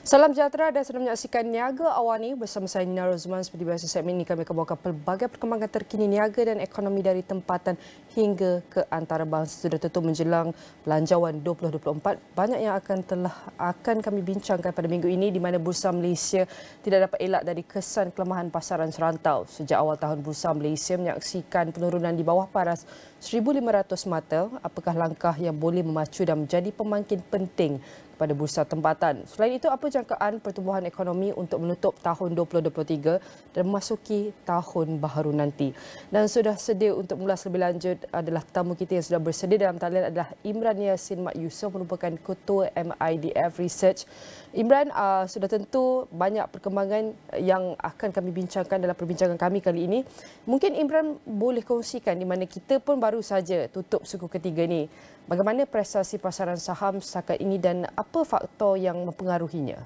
Salam sejahtera dan sedang menyaksikan Niaga Awani bersama saya Nina Rozman. Seperti biasa segmen ini kami akan bawakan pelbagai perkembangan terkini niaga dan ekonomi dari tempatan hingga ke antarabangsa. Sudah tentu menjelang Belanjawan 2024, banyak yang akan kami bincangkan pada minggu ini di mana Bursa Malaysia tidak dapat elak dari kesan kelemahan pasaran serantau. Sejak awal tahun Bursa Malaysia menyaksikan penurunan di bawah paras 1,500 mata. Apakah langkah yang boleh memacu dan menjadi pemangkin penting pada bursa tempatan? Selain itu, apa jangkaan pertumbuhan ekonomi untuk menutup tahun 2023 dan memasuki tahun baharu nanti? Dan sudah sedia untuk mengulas lebih lanjut adalah tetamu kita yang sudah bersedia dalam talian adalah Imran Yassin Mak Yusof, merupakan Ketua MIDF Research. Imran, sudah tentu banyak perkembangan yang akan kami bincangkan dalam perbincangan kami kali ini. Mungkin Imran boleh kongsikan di mana kita pun baru saja tutup suku ketiga ni. Bagaimana prestasi pasaran saham setakat ini dan apa faktor yang mempengaruhinya?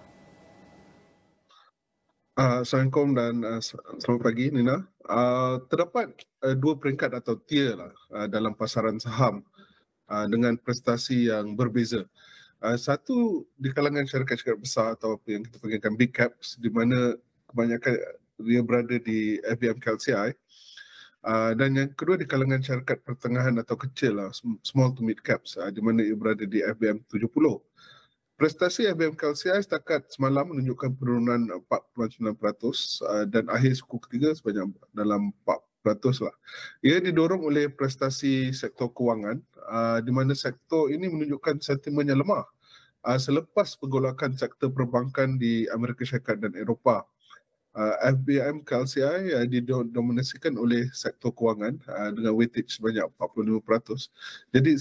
Assalamualaikum dan selamat pagi Nina. Terdapat dua peringkat atau tier lah dalam pasaran saham dengan prestasi yang berbeza. Satu di kalangan syarikat-syarikat besar atau apa yang kita panggilkan big caps, di mana kebanyakan dia berada di FBM KLCI. Dan yang kedua di kalangan syarikat pertengahan atau kecil lah, small to mid caps, di mana ia berada di FBM 70. Prestasi FBM KLCI setakat semalam menunjukkan penurunan 4.9% dan akhir suku ketiga sebanyak dalam 4% lah. Ia didorong oleh prestasi sektor kewangan, di mana sektor ini menunjukkan sentimen yang lemah selepas pergolakan sektor perbankan di Amerika Syarikat dan Eropah. FBM KLCI didominasikan oleh sektor kewangan dengan weightage sebanyak 45%. Jadi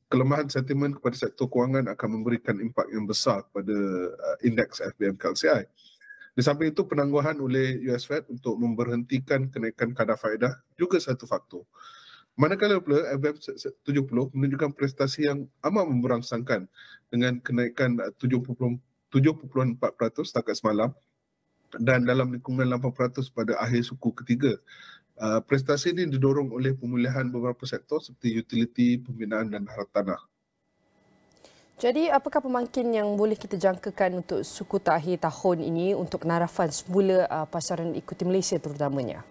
kelemahan sentimen kepada sektor kewangan akan memberikan impak yang besar kepada indeks FBM KLCI. Di samping itu, penangguhan oleh US Fed untuk memberhentikan kenaikan kadar faedah juga satu faktor. Manakala pula FBM 70 menunjukkan prestasi yang amat memberangsangkan dengan kenaikan 7.4% setakat semalam dan dalam lingkungan 8% pada akhir suku ketiga. Prestasi ini didorong oleh pemulihan beberapa sektor seperti utility, pembinaan dan hartanah. Jadi, apakah pemangkin yang boleh kita jangkakan untuk suku takhir tahun ini untuk penarafan semula pasaran ikuti Malaysia terutamanya?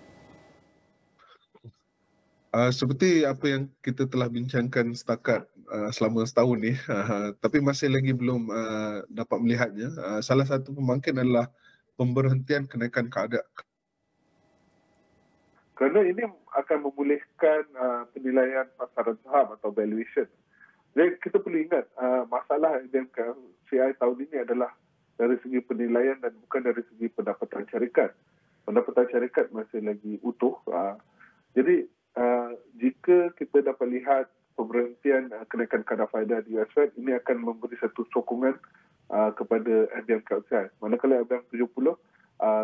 Seperti apa yang kita telah bincangkan setakat selama setahun ni, tapi masih lagi belum dapat melihatnya. Salah satu pemangkin adalah pemberhentian kenaikan kadar. Kerana ini akan membolehkan penilaian pasaran saham atau valuation. Jadi kita perlu ingat masalah MKCI tahun ini adalah dari segi penilaian dan bukan dari segi pendapatan syarikat. Pendapatan syarikat masih lagi utuh. Jadi jika kita dapat lihat pemberhentian kenaikan kadar faedah di US Fed, ini akan memberi satu sokongan kepada FBM KLCI. Manakala FBM 70,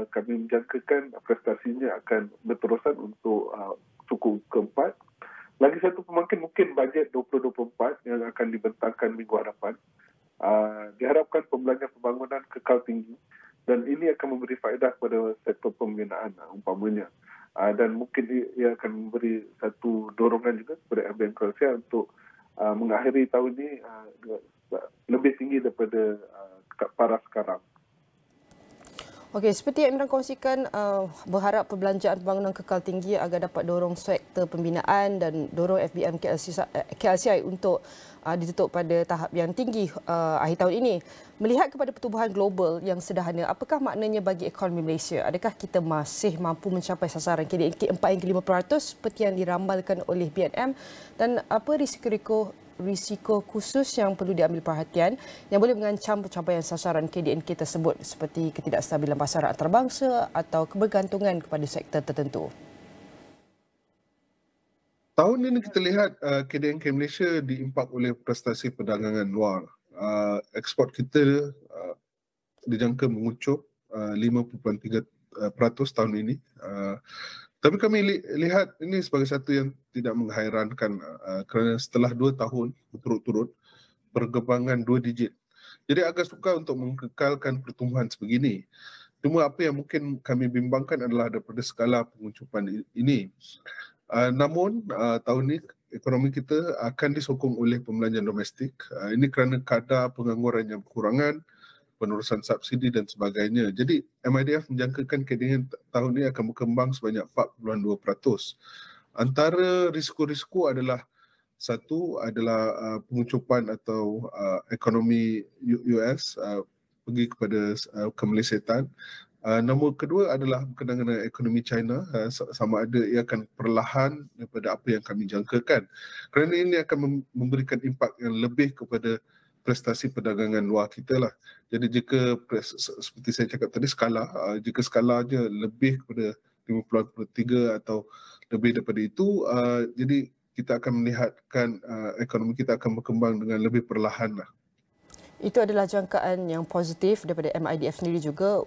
kami menjangkakan prestasinya akan berterusan untuk suku keempat. Lagi satu pemangkin mungkin bajet 2024 yang akan dibentangkan minggu hadapan. Diharapkan pembelanjawan pembangunan kekal tinggi dan ini akan memberi faedah kepada sektor pembinaan umpamanya. Dan mungkin ia akan memberi satu dorongan juga kepada FBM KLCI untuk mengakhiri tahun ini lebih tinggi daripada paras sekarang. Okey, seperti yang Imran kongsikan, berharap perbelanjaan pembangunan kekal tinggi agar dapat dorong sektor pembinaan dan dorong FBM KLCI untuk ditutup pada tahap yang tinggi akhir tahun ini. Melihat kepada pertumbuhan global yang sederhana, apakah maknanya bagi ekonomi Malaysia? Adakah kita masih mampu mencapai sasaran KDNK 4 hingga 5% seperti yang dirambalkan oleh BNM? Dan apa risiko khusus yang perlu diambil perhatian yang boleh mengancam pencapaian sasaran KDNK tersebut seperti ketidakstabilan pasaran antarabangsa atau kebergantungan kepada sektor tertentu? Tahun ini kita lihat KDNK Malaysia diimpak oleh prestasi perdagangan luar. Ekspor kita dijangka mengucup 5.3% tahun ini. Tapi kami lihat ini sebagai satu yang tidak menghairankan kerana setelah 2 tahun berturut-turut perkembangan 2 digit. Jadi agak sukar untuk mengekalkan pertumbuhan sebegini. Cuma apa yang mungkin kami bimbangkan adalah daripada skala pengucupan ini. Namun tahun ini ekonomi kita akan disokong oleh pembelanjaan domestik. Ini kerana kadar pengangguran yang berkurangan, penerusan subsidi dan sebagainya. Jadi MIDF menjangkakan kedian tahun ini akan berkembang sebanyak 4.2%. Antara risiko-risiko adalah satu adalah pengucupan atau ekonomi US pergi kepada kemelesetan. Nombor kedua adalah berkenaan dengan ekonomi China, sama ada ia akan perlahan daripada apa yang kami jangkakan. Kerana ini akan memberikan impak yang lebih kepada prestasi perdagangan luar kita lah. Jadi jika seperti saya cakap tadi jika skalanya lebih kepada 50.3 atau lebih daripada itu, jadi kita akan melihatkan ekonomi kita akan berkembang dengan lebih perlahan lah. Itu adalah jangkaan yang positif daripada MIDF sendiri juga,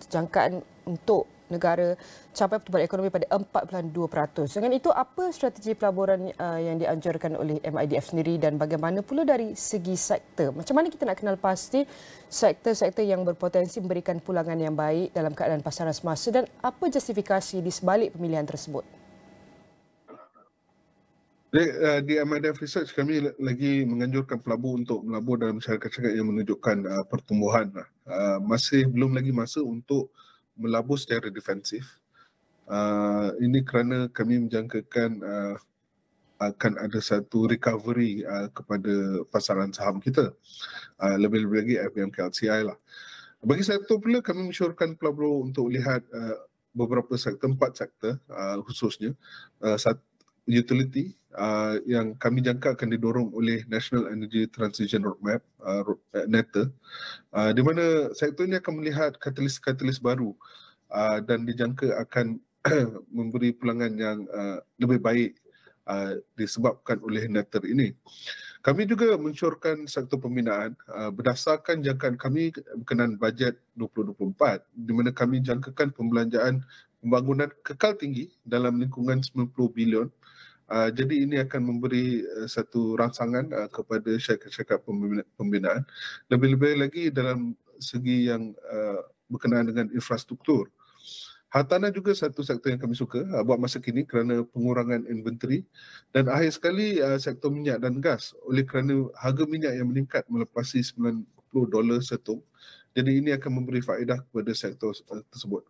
jangkaan untuk negara capai pertumbuhan ekonomi pada 4.2%. Dengan itu, apa strategi pelaburan yang dianjurkan oleh MIDF sendiri dan bagaimana pula dari segi sektor? Macam mana kita nak kenal pasti sektor-sektor yang berpotensi memberikan pulangan yang baik dalam keadaan pasaran semasa dan apa justifikasi di sebalik pemilihan tersebut? Di MIDF Research kami lagi menganjurkan pelabur untuk melabur dalam syarikat-syarikat yang menunjukkan pertumbuhan. Masih belum lagi masa untuk melabur secara defensif. Ini kerana kami menjangkakan akan ada satu recovery kepada pasaran saham kita. Lebih-lebih lagi PMKS lah. Bagi sektor pula kami mensyorkan pelabur untuk lihat beberapa sektor, 4 sektor khususnya. Utility yang kami jangka akan didorong oleh National Energy Transition Roadmap NETA, di mana sektor ini akan melihat katalis-katalis baru dan dijangka akan memberi pulangan yang lebih baik disebabkan oleh NETA ini. Kami juga mensyorkan sektor pembinaan berdasarkan jangkaan kami berkenaan bajet 2024, di mana kami jangkakan pembelanjaan pembangunan kekal tinggi dalam lingkungan 90 bilion. Jadi ini akan memberi satu rangsangan kepada syarikat-syarikat pembinaan. Lebih-lebih lagi dalam segi yang berkenaan dengan infrastruktur. Hartanah juga satu sektor yang kami suka buat masa kini kerana pengurangan inventory. Dan akhir sekali sektor minyak dan gas oleh kerana harga minyak yang meningkat melepasi $90 setong. Jadi ini akan memberi faedah kepada sektor tersebut.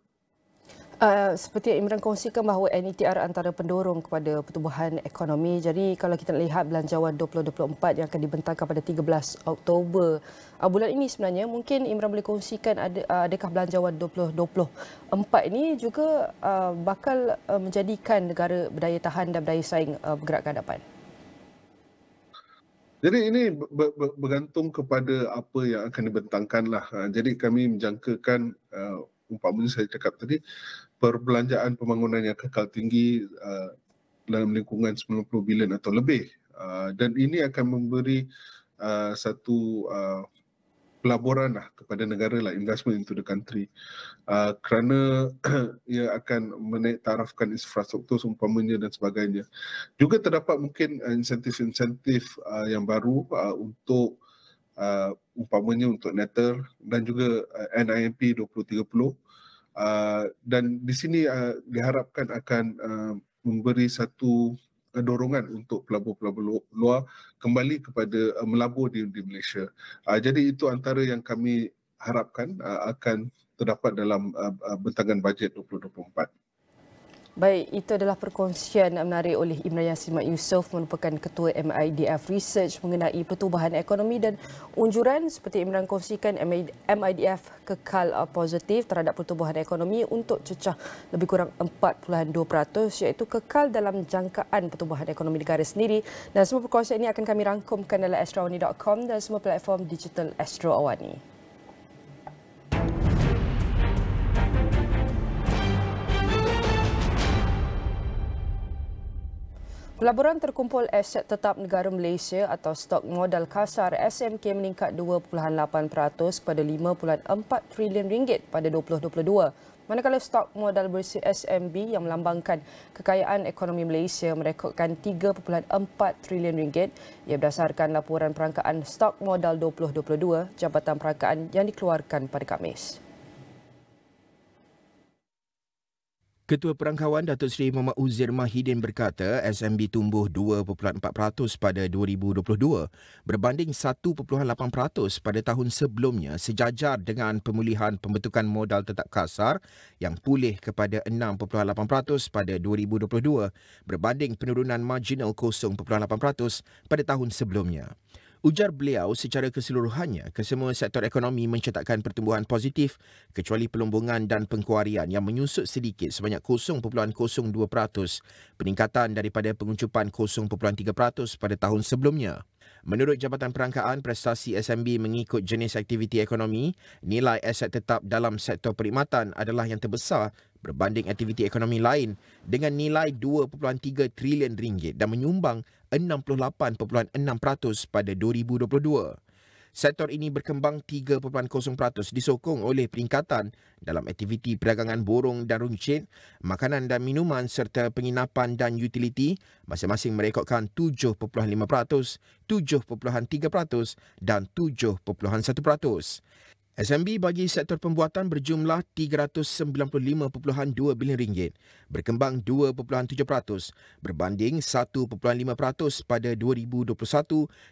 Seperti yang Imran kongsikan bahawa NETR antara pendorong kepada pertumbuhan ekonomi. Jadi kalau kita lihat Belanjawan 2024 yang akan dibentangkan pada 13 Oktober bulan ini sebenarnya, mungkin Imran boleh kongsikan adakah Belanjawan 2024 ini juga bakal menjadikan negara berdaya tahan dan berdaya saing bergerak ke hadapan? Jadi ini bergantung kepada apa yang akan dibentangkan lah. Jadi kami menjangkakan umpamanya saya cakap tadi, perbelanjaan pembangunan yang kekal tinggi dalam lingkungan 90 bilion atau lebih. Dan ini akan memberi satu pelaburan lah kepada negara lah, investment into the country. Kerana ia akan menaik tarafkan infrastruktur seumpamanya dan sebagainya. Juga terdapat mungkin insentif-insentif yang baru untuk umpamanya untuk NETR dan juga NIMP 2030. Dan di sini diharapkan akan memberi satu dorongan untuk pelabur-pelabur luar kembali kepada melabur di Malaysia. Jadi itu antara yang kami harapkan akan terdapat dalam bentangan bajet 2024. Baik, itu adalah perkongsian menarik oleh Imran Yassin Mat Yusof, merupakan Ketua MIDF Research mengenai pertumbuhan ekonomi dan unjuran. Seperti Imran kongsikan, MIDF kekal positif terhadap pertumbuhan ekonomi untuk cecah lebih kurang 4.2%, iaitu kekal dalam jangkaan pertumbuhan ekonomi negara sendiri. Dan semua perkongsian ini akan kami rangkumkan dalam astroawani.com dan semua platform digital Astro Awani. Pelaburan terkumpul aset tetap negara Malaysia atau stok modal kasar SMK meningkat 2.8% kepada RM5.4 triliun pada 2022. Manakala stok modal bersih SMB yang melambangkan kekayaan ekonomi Malaysia merekodkan RM3.4 triliun. Ia berdasarkan laporan perangkaan stok modal 2022 Jabatan Perangkaan yang dikeluarkan pada Khamis. Ketua Perangkawan Datuk Seri Muhammad Uzair Mahidin berkata SMB tumbuh 2.4% pada 2022 berbanding 1.8% pada tahun sebelumnya sejajar dengan pemulihan pembentukan modal tetap kasar yang pulih kepada 6.8% pada 2022 berbanding penurunan marginal 0.8% pada tahun sebelumnya. Ujar beliau secara keseluruhannya, kesemua sektor ekonomi mencatatkan pertumbuhan positif kecuali pelombongan dan pengkuarian yang menyusut sedikit sebanyak 0.02%, peningkatan daripada penguncupan 0.3% pada tahun sebelumnya. Menurut Jabatan Perangkaan, prestasi SMB mengikut jenis aktiviti ekonomi, nilai aset tetap dalam sektor perkhidmatan adalah yang terbesar berbanding aktiviti ekonomi lain dengan nilai RM2.3 trilion dan menyumbang 68.6% pada 2022. Sektor ini berkembang 3.0% disokong oleh peningkatan dalam aktiviti perdagangan borong dan runcit, makanan dan minuman serta penginapan dan utiliti masing-masing merekodkan 7.5%, 7.3% dan 7.1%. SMB bagi sektor pembuatan berjumlah RM395.2 bilion, berkembang 2.7% berbanding 1.5% pada 2021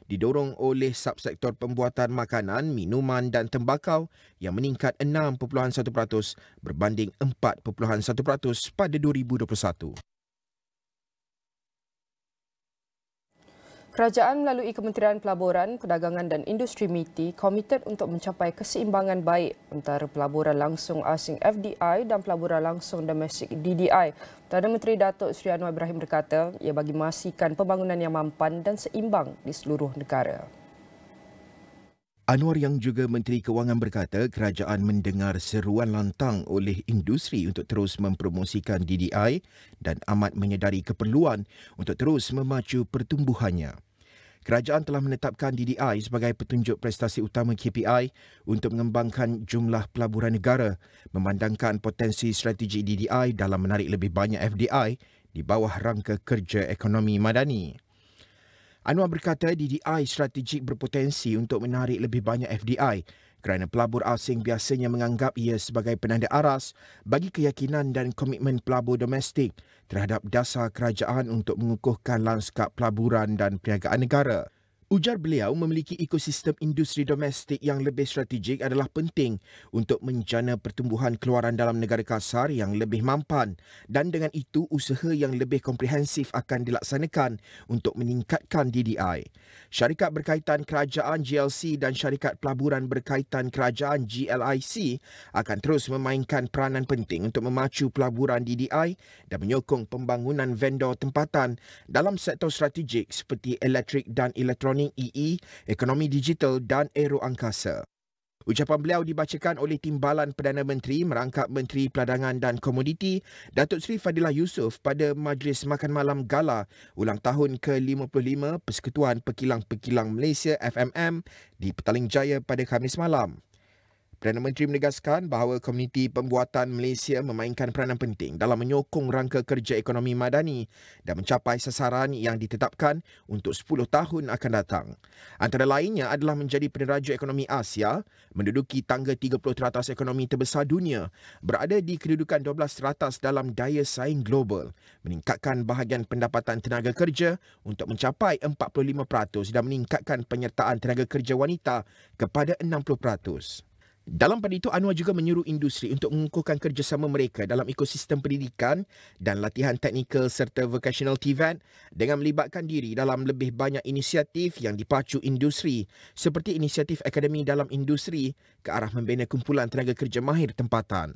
didorong oleh subsektor pembuatan makanan, minuman dan tembakau yang meningkat 6.1% berbanding 4.1% pada 2021. Kerajaan melalui Kementerian Pelaburan, Perdagangan dan Industri MITI komited untuk mencapai keseimbangan baik antara pelaburan langsung asing FDI dan pelaburan langsung domestik DDI. Perdana Menteri Datuk Seri Anwar Ibrahim berkata ia bagi memastikan pembangunan yang mampan dan seimbang di seluruh negara. Anwar yang juga Menteri Kewangan berkata kerajaan mendengar seruan lantang oleh industri untuk terus mempromosikan DDI dan amat menyedari keperluan untuk terus memacu pertumbuhannya. Kerajaan telah menetapkan DDI sebagai petunjuk prestasi utama KPI untuk mengembangkan jumlah pelaburan negara, memandangkan potensi strategi DDI dalam menarik lebih banyak FDI di bawah rangka kerja ekonomi madani. Anwar berkata DDI strategik berpotensi untuk menarik lebih banyak FDI kerana pelabur asing biasanya menganggap ia sebagai penanda aras bagi keyakinan dan komitmen pelabur domestik terhadap dasar kerajaan untuk mengukuhkan lanskap pelaburan dan perniagaan negara. Ujar beliau memiliki ekosistem industri domestik yang lebih strategik adalah penting untuk menjana pertumbuhan keluaran dalam negara kasar yang lebih mampan dan dengan itu usaha yang lebih komprehensif akan dilaksanakan untuk meningkatkan DDI. Syarikat berkaitan kerajaan GLC dan syarikat pelaburan berkaitan kerajaan GLIC akan terus memainkan peranan penting untuk memacu pelaburan DDI dan menyokong pembangunan vendor tempatan dalam sektor strategik seperti elektrik dan elektronik, EE, ekonomi digital dan aero angkasa. Ucapan beliau dibacakan oleh Timbalan Perdana Menteri merangkap Menteri Perdagangan dan Komoditi Datuk Seri Fadilah Yusof pada Majlis Makan Malam Gala ulang tahun ke-55 Persekutuan Pekilang-Pekilang Malaysia FMM di Petaling Jaya pada Khamis malam. Perdana Menteri menegaskan bahawa komuniti pembuatan Malaysia memainkan peranan penting dalam menyokong rangka kerja ekonomi madani dan mencapai sasaran yang ditetapkan untuk 10 tahun akan datang. Antara lainnya adalah menjadi peneraja ekonomi Asia, menduduki tangga 30 teratas ekonomi terbesar dunia, berada di kedudukan 12 teratas dalam daya saing global, meningkatkan bahagian pendapatan tenaga kerja untuk mencapai 45% dan meningkatkan penyertaan tenaga kerja wanita kepada 60%. Dalam pada itu, Anwar juga menyuruh industri untuk mengukuhkan kerjasama mereka dalam ekosistem pendidikan dan latihan teknikal serta vocational TVET dengan melibatkan diri dalam lebih banyak inisiatif yang dipacu industri seperti inisiatif Akademi Dalam Industri ke arah membina kumpulan tenaga kerja mahir tempatan.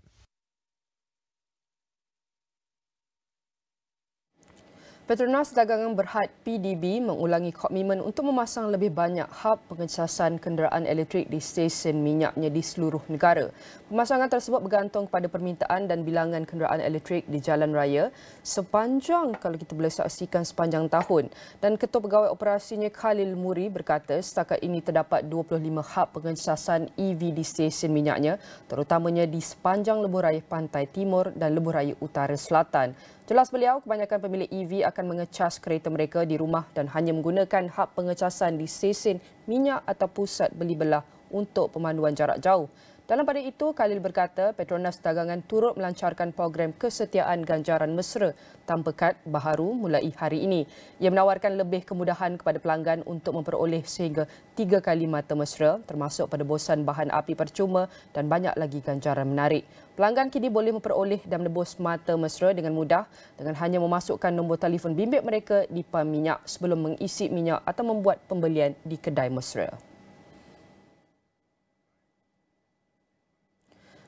Petronas Dagangan Berhad PDB mengulangi komitmen untuk memasang lebih banyak hub pengecasan kenderaan elektrik di stesen minyaknya di seluruh negara. Pemasangan tersebut bergantung pada permintaan dan bilangan kenderaan elektrik di jalan raya sepanjang, kalau kita boleh saksikan, sepanjang tahun. Dan Ketua Pegawai Operasinya Khalil Muri berkata setakat ini terdapat 25 hub pengecasan EV di stesen minyaknya, terutamanya di sepanjang lebuh raya Pantai Timur dan lebuh raya Utara Selatan. Jelas beliau, kebanyakan pemilik EV akan mengecas kereta mereka di rumah dan hanya menggunakan hub pengecasan di stesen minyak atau pusat beli belah untuk pemanduan jarak jauh. Dalam pada itu, Khalil berkata Petronas Dagangan turut melancarkan program kesetiaan ganjaran mesra tanpa kad baharu mulai hari ini. Ia menawarkan lebih kemudahan kepada pelanggan untuk memperoleh sehingga 3 kali mata mesra termasuk penebusan bahan api percuma dan banyak lagi ganjaran menarik. Pelanggan kini boleh memperoleh dan menebus mata mesra dengan mudah dengan hanya memasukkan nombor telefon bimbit mereka di pam minyak sebelum mengisi minyak atau membuat pembelian di kedai mesra.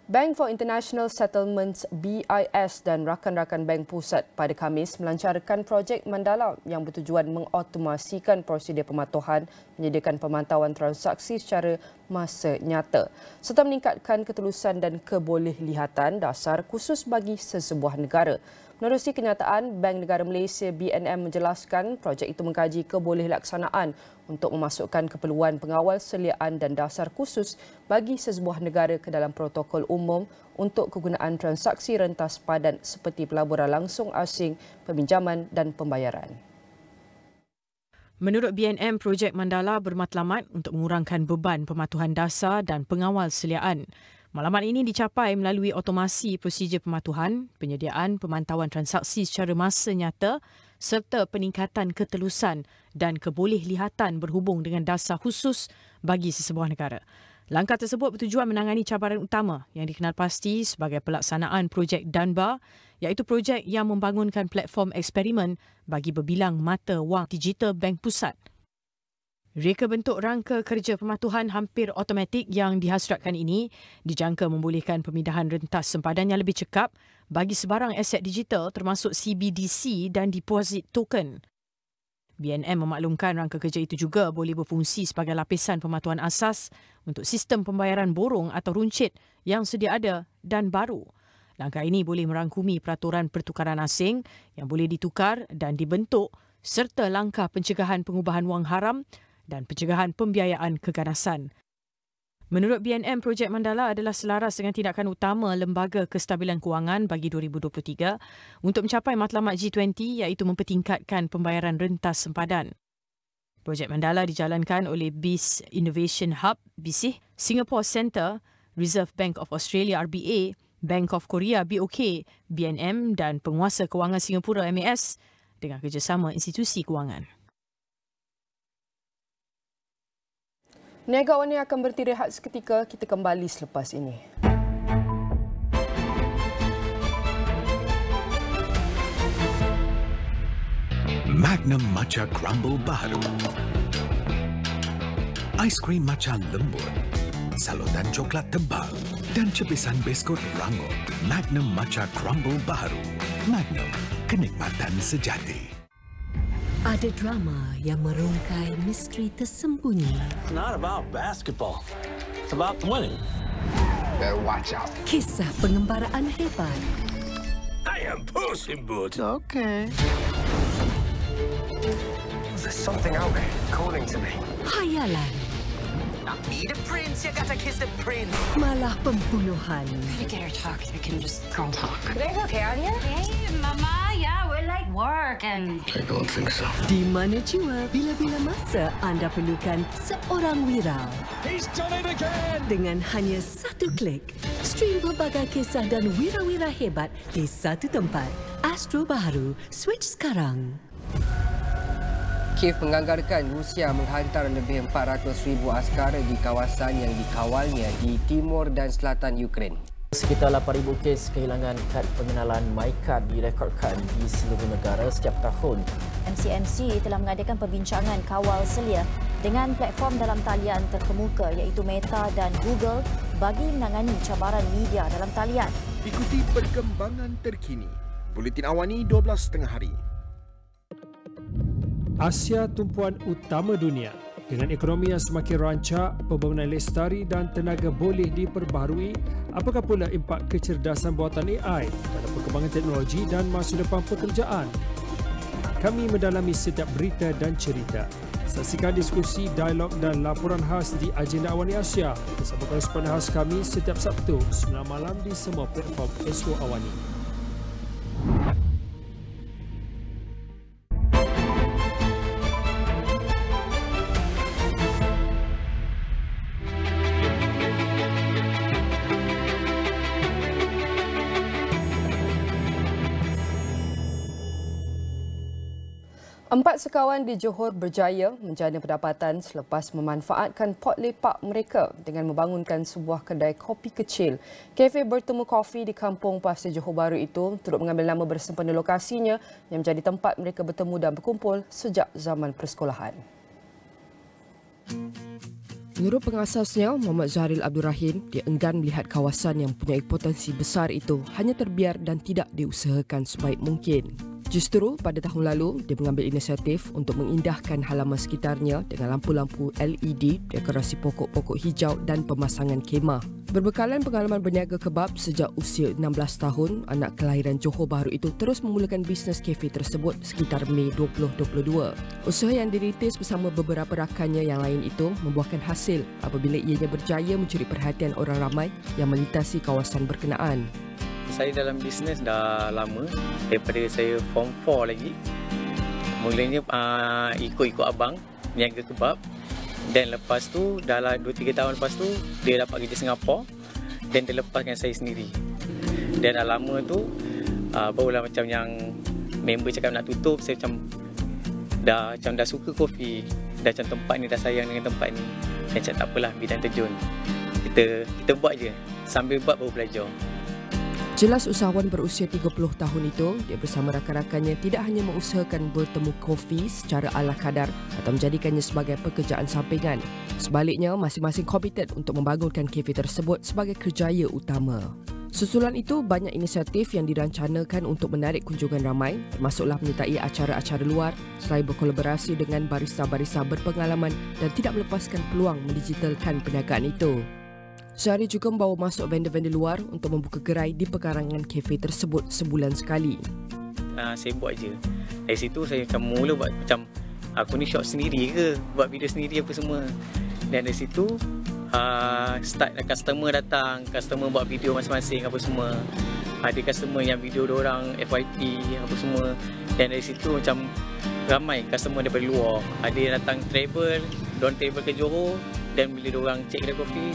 Bank for International Settlements BIS dan rakan-rakan Bank Pusat pada Khamis melancarkan projek Mandala yang bertujuan mengautomasikan prosedur pematuhan, menyediakan pemantauan transaksi secara masa nyata serta meningkatkan ketulusan dan kebolehlihatan dasar khusus bagi sesebuah negara. Menerusi kenyataan, Bank Negara Malaysia BNM menjelaskan projek itu mengkaji kebolehlaksanaan untuk memasukkan keperluan pengawal seliaan dan dasar khusus bagi sesebuah negara ke dalam protokol umum untuk kegunaan transaksi rentas padan seperti pelaburan langsung asing, peminjaman dan pembayaran. Menurut BNM, projek Mandala bermatlamat untuk mengurangkan beban pematuhan dasar dan pengawal seliaan. Maklumat ini dicapai melalui otomasi prosedur pematuhan, penyediaan pemantauan transaksi secara masa nyata serta peningkatan ketelusan dan kebolehlihatan berhubung dengan dasar khusus bagi sesebuah negara. Langkah tersebut bertujuan menangani cabaran utama yang dikenal pasti sebagai pelaksanaan projek Danbar, iaitu projek yang membangunkan platform eksperimen bagi berbilang mata wang digital Bank Pusat. Reka bentuk rangka kerja pematuhan hampir automatik yang dihasratkan ini dijangka membolehkan pemindahan rentas sempadan yang lebih cekap bagi sebarang aset digital termasuk CBDC dan deposit token. BNM memaklumkan rangka kerja itu juga boleh berfungsi sebagai lapisan pematuhan asas untuk sistem pembayaran borong atau runcit yang sedia ada dan baru. Langkah ini boleh merangkumi peraturan pertukaran asing yang boleh ditukar dan dibentuk serta langkah pencegahan pengubahan wang haram dan pencegahan pembiayaan keganasan. Menurut BNM, projek Mandala adalah selaras dengan tindakan utama Lembaga Kestabilan Kewangan bagi 2023 untuk mencapai matlamat G20 iaitu mempertingkatkan pembayaran rentas sempadan. Projek Mandala dijalankan oleh BIS Innovation Hub, BISIH, Singapore Centre, Reserve Bank of Australia RBA, Bank of Korea BOK, BNM dan Penguasa Kewangan Singapura MAS dengan kerjasama institusi kewangan. Niaga AWANI akan berhenti rehat seketika, kita kembali selepas ini. Magnum Matcha Crumble baru. Aiskrim matcha lembut, saludan coklat tebal dan cepisan biskut rangup. Magnum Matcha Crumble baru. Magnum, kenikmatan sejati. Ada drama yang merungkai misteri tersembunyi. It's not about basketball. It's about winning. Better watch out. Kisah pengembaraan hebat. I am Puss in Boots. Okay. There's something out there calling to me. Hayalan. Not me, the prince. You gotta kiss the prince. Malah pembunuhan. You get her talk. You can just girl talk. You guys okay on you? Hey, Mama. Yeah, we're like work and... I don't think so. Di mana jua bila-bila masa anda perlukan seorang viral. He's done it again. Dengan hanya satu klik, stream pelbagai kisah dan wira-wira hebat di satu tempat. Astro baru, switch sekarang. Kiev menganggarkan Rusia menghantar lebih 400,000 askar di kawasan yang dikawalnya di timur dan selatan Ukraine. Sekitar 8,000 kes kehilangan kad pengenalan MyCard direkodkan di seluruh negara setiap tahun. MCMC telah mengadakan perbincangan kawal selia dengan platform dalam talian terkemuka iaitu Meta dan Google bagi menangani cabaran media dalam talian. Ikuti perkembangan terkini. Buletin Awani 12.30 hari. Asia tumpuan utama dunia. Dengan ekonomi yang semakin rancak, pembangunan lestari dan tenaga boleh diperbaharui, apakah pula impak kecerdasan buatan AI dalam perkembangan teknologi dan masa depan pekerjaan? Kami mendalami setiap berita dan cerita. Saksikan diskusi, dialog dan laporan khas di Agenda Awani Asia bersama koresponden khas kami setiap Sabtu 9 malam di semua platform Astro Awani. 4 sekawan di Johor berjaya menjana pendapatan selepas memanfaatkan pot lepak mereka dengan membangunkan sebuah kedai kopi kecil. Kafe Bertemu Kopi di Kampung Pasir Johor Bahru itu turut mengambil nama bersempena lokasinya yang menjadi tempat mereka bertemu dan berkumpul sejak zaman persekolahan. Menurut pengasasnya, Muhammad Zahril Abdul Rahim, dia enggan melihat kawasan yang mempunyai potensi besar itu hanya terbiar dan tidak diusahakan sebaik mungkin. Justru pada tahun lalu, dia mengambil inisiatif untuk mengindahkan halaman sekitarnya dengan lampu-lampu LED, dekorasi pokok-pokok hijau dan pemasangan kemah. Berbekalan pengalaman berniaga kebab sejak usia 16 tahun, anak kelahiran Johor Bahru itu terus memulakan bisnes kafe tersebut sekitar Mei 2022. Usaha yang dirintis bersama beberapa rakannya yang lain itu membuahkan hasil apabila ianya berjaya mencuri perhatian orang ramai yang melintasi kawasan berkenaan. Saya dalam bisnes dah lama, daripada saya form 4 lagi. Mulanya ikut-ikut abang, niaga kebab. Dan lepas tu, dalam 2-3 tahun lepas tu, dia dapat kerja Singapura. Dan dia lepaskan saya sendiri. Dan dah lama tu, barulah macam yang member cakap nak tutup, saya macam dah suka kopi. Dah macam tempat ni, dah sayang dengan tempat ni. Dan cakap tak apalah, bidang terjun. Kita buat je, sambil buat baru belajar. Jelas usahawan berusia 30 tahun itu, dia bersama rakan-rakannya tidak hanya mengusahakan bertemu kopi secara ala kadar atau menjadikannya sebagai pekerjaan sampingan. Sebaliknya, masing-masing komited untuk membangunkan kafe tersebut sebagai kerjaya utama. Susulan itu, banyak inisiatif yang dirancanakan untuk menarik kunjungan ramai, termasuklah menyertai acara-acara luar, selain berkolaborasi dengan barista-barista berpengalaman dan tidak melepaskan peluang mendigitalkan perniagaan itu. Syahri juga membawa masuk vendor-vendor luar untuk membuka gerai di pekarangan kafe tersebut sebulan sekali. Saya buat je. Dari situ saya macam mula buat macam aku ni shop sendiri ke, buat video sendiri apa semua. Dan dari situ start customer datang, customer buat video masing-masing apa semua. Ada customer yang video diorang FYP apa semua. Dan dari situ macam ramai customer daripada luar. Ada yang datang travel, diorang travel ke Johor. Dan bila diorang cek kedai kopi,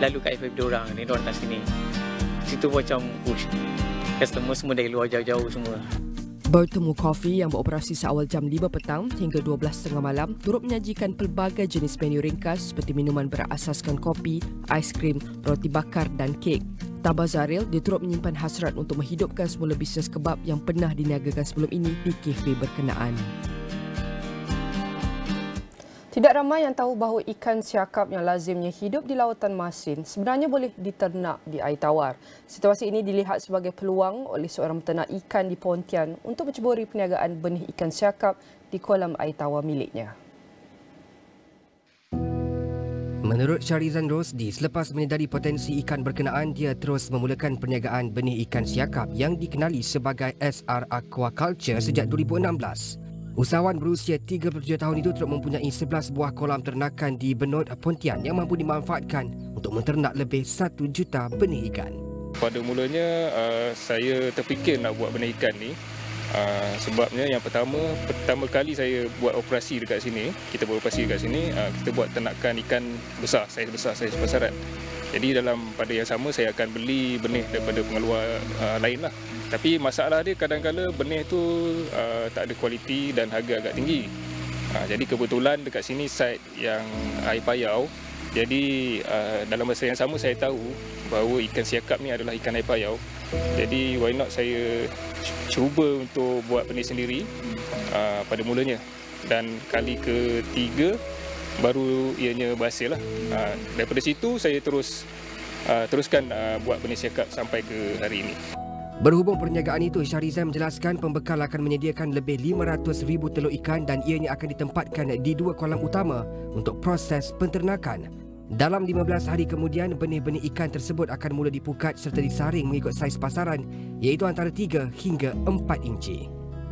lalu kat FYP diorang, dan diorang datang sini. Situ macam push. Customer semua dari luar jauh-jauh semua. Bertemu Kopi yang beroperasi seawal jam 5 petang hingga 12.30 malam turut menyajikan pelbagai jenis menu ringkas seperti minuman berasaskan kopi, aiskrim, roti bakar dan kek. Tabah Zahril, dia turut menyimpan hasrat untuk menghidupkan semula bisnes kebab yang pernah diniagakan sebelum ini di kafe berkenaan. Tidak ramai yang tahu bahawa ikan siakap yang lazimnya hidup di lautan masin sebenarnya boleh diternak di air tawar. Situasi ini dilihat sebagai peluang oleh seorang peternak ikan di Pontian untuk menceburi perniagaan benih ikan siakap di kolam air tawar miliknya. Menurut Syarizan Rosdi, selepas menyedari potensi ikan berkenaan, dia terus memulakan perniagaan benih ikan siakap yang dikenali sebagai SR Aquaculture sejak 2016. Usahawan berusia 37 tahun itu turut mempunyai 11 buah kolam ternakan di Benut, Pontian yang mampu dimanfaatkan untuk menternak lebih 1 juta benih ikan. Pada mulanya saya terfikir nak buat benih ikan ni sebabnya yang pertama kali saya buat operasi dekat sini, kita beroperasi dekat sini, kita buat ternakan ikan besar, saiz pasaran. Jadi pada yang sama saya akan beli benih daripada pengeluar lain lah. Tapi masalah dia kadang-kadang benih tu tak ada kualiti dan harga agak tinggi. Jadi kebetulan dekat sini site yang air payau. Jadi dalam masa yang sama saya tahu bahawa ikan siakap ni adalah ikan air payau. Jadi why not saya cuba untuk buat benih sendiri pada mulanya. Dan kali ketiga baru ianya berhasil lah. Daripada situ saya teruskan buat benih siakap sampai ke hari ini. Berhubung perniagaan itu, Syarizan menjelaskan pembekal akan menyediakan lebih 500,000 telur ikan dan ianya akan ditempatkan di 2 kolam utama untuk proses penternakan. Dalam 15 hari kemudian, benih-benih ikan tersebut akan mula dipukat serta disaring mengikut saiz pasaran iaitu antara 3 hingga 4 inci.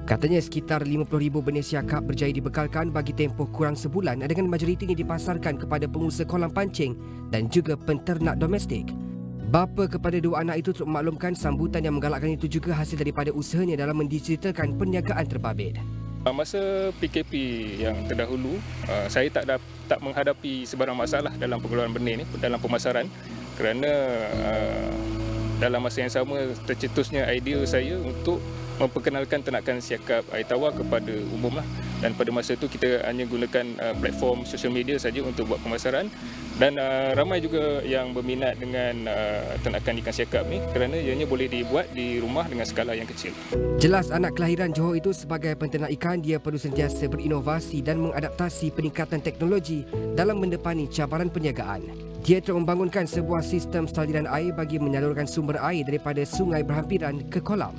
Katanya sekitar 50,000 benih siakap berjaya dibekalkan bagi tempoh kurang sebulan dengan majoritinya dipasarkan kepada pengusaha kolam pancing dan juga penternak domestik. Bapa kepada 2 anak itu turut memaklumkan sambutan yang menggalakkan itu juga hasil daripada usahanya dalam mendigitalkan perniagaan terbabit. Masa PKP yang terdahulu, saya tak menghadapi sebarang masalah dalam pengeluaran benih ni, dalam pemasaran, kerana dalam masa yang sama tercetusnya idea saya untuk memperkenalkan ternakan siakap air tawar kepada umum lah. dan pada masa itu kita hanya gunakan platform social media saja untuk buat pemasaran. Dan ramai juga yang berminat dengan ternakan ikan siakap ni kerana ianya boleh dibuat di rumah dengan skala yang kecil. Jelas anak kelahiran Johor itu sebagai penternak ikan, dia perlu sentiasa berinovasi dan mengadaptasi peningkatan teknologi dalam mendepani cabaran perniagaan. Dia telah membangunkan sebuah sistem saliran air bagi menyalurkan sumber air daripada sungai berhampiran ke kolam.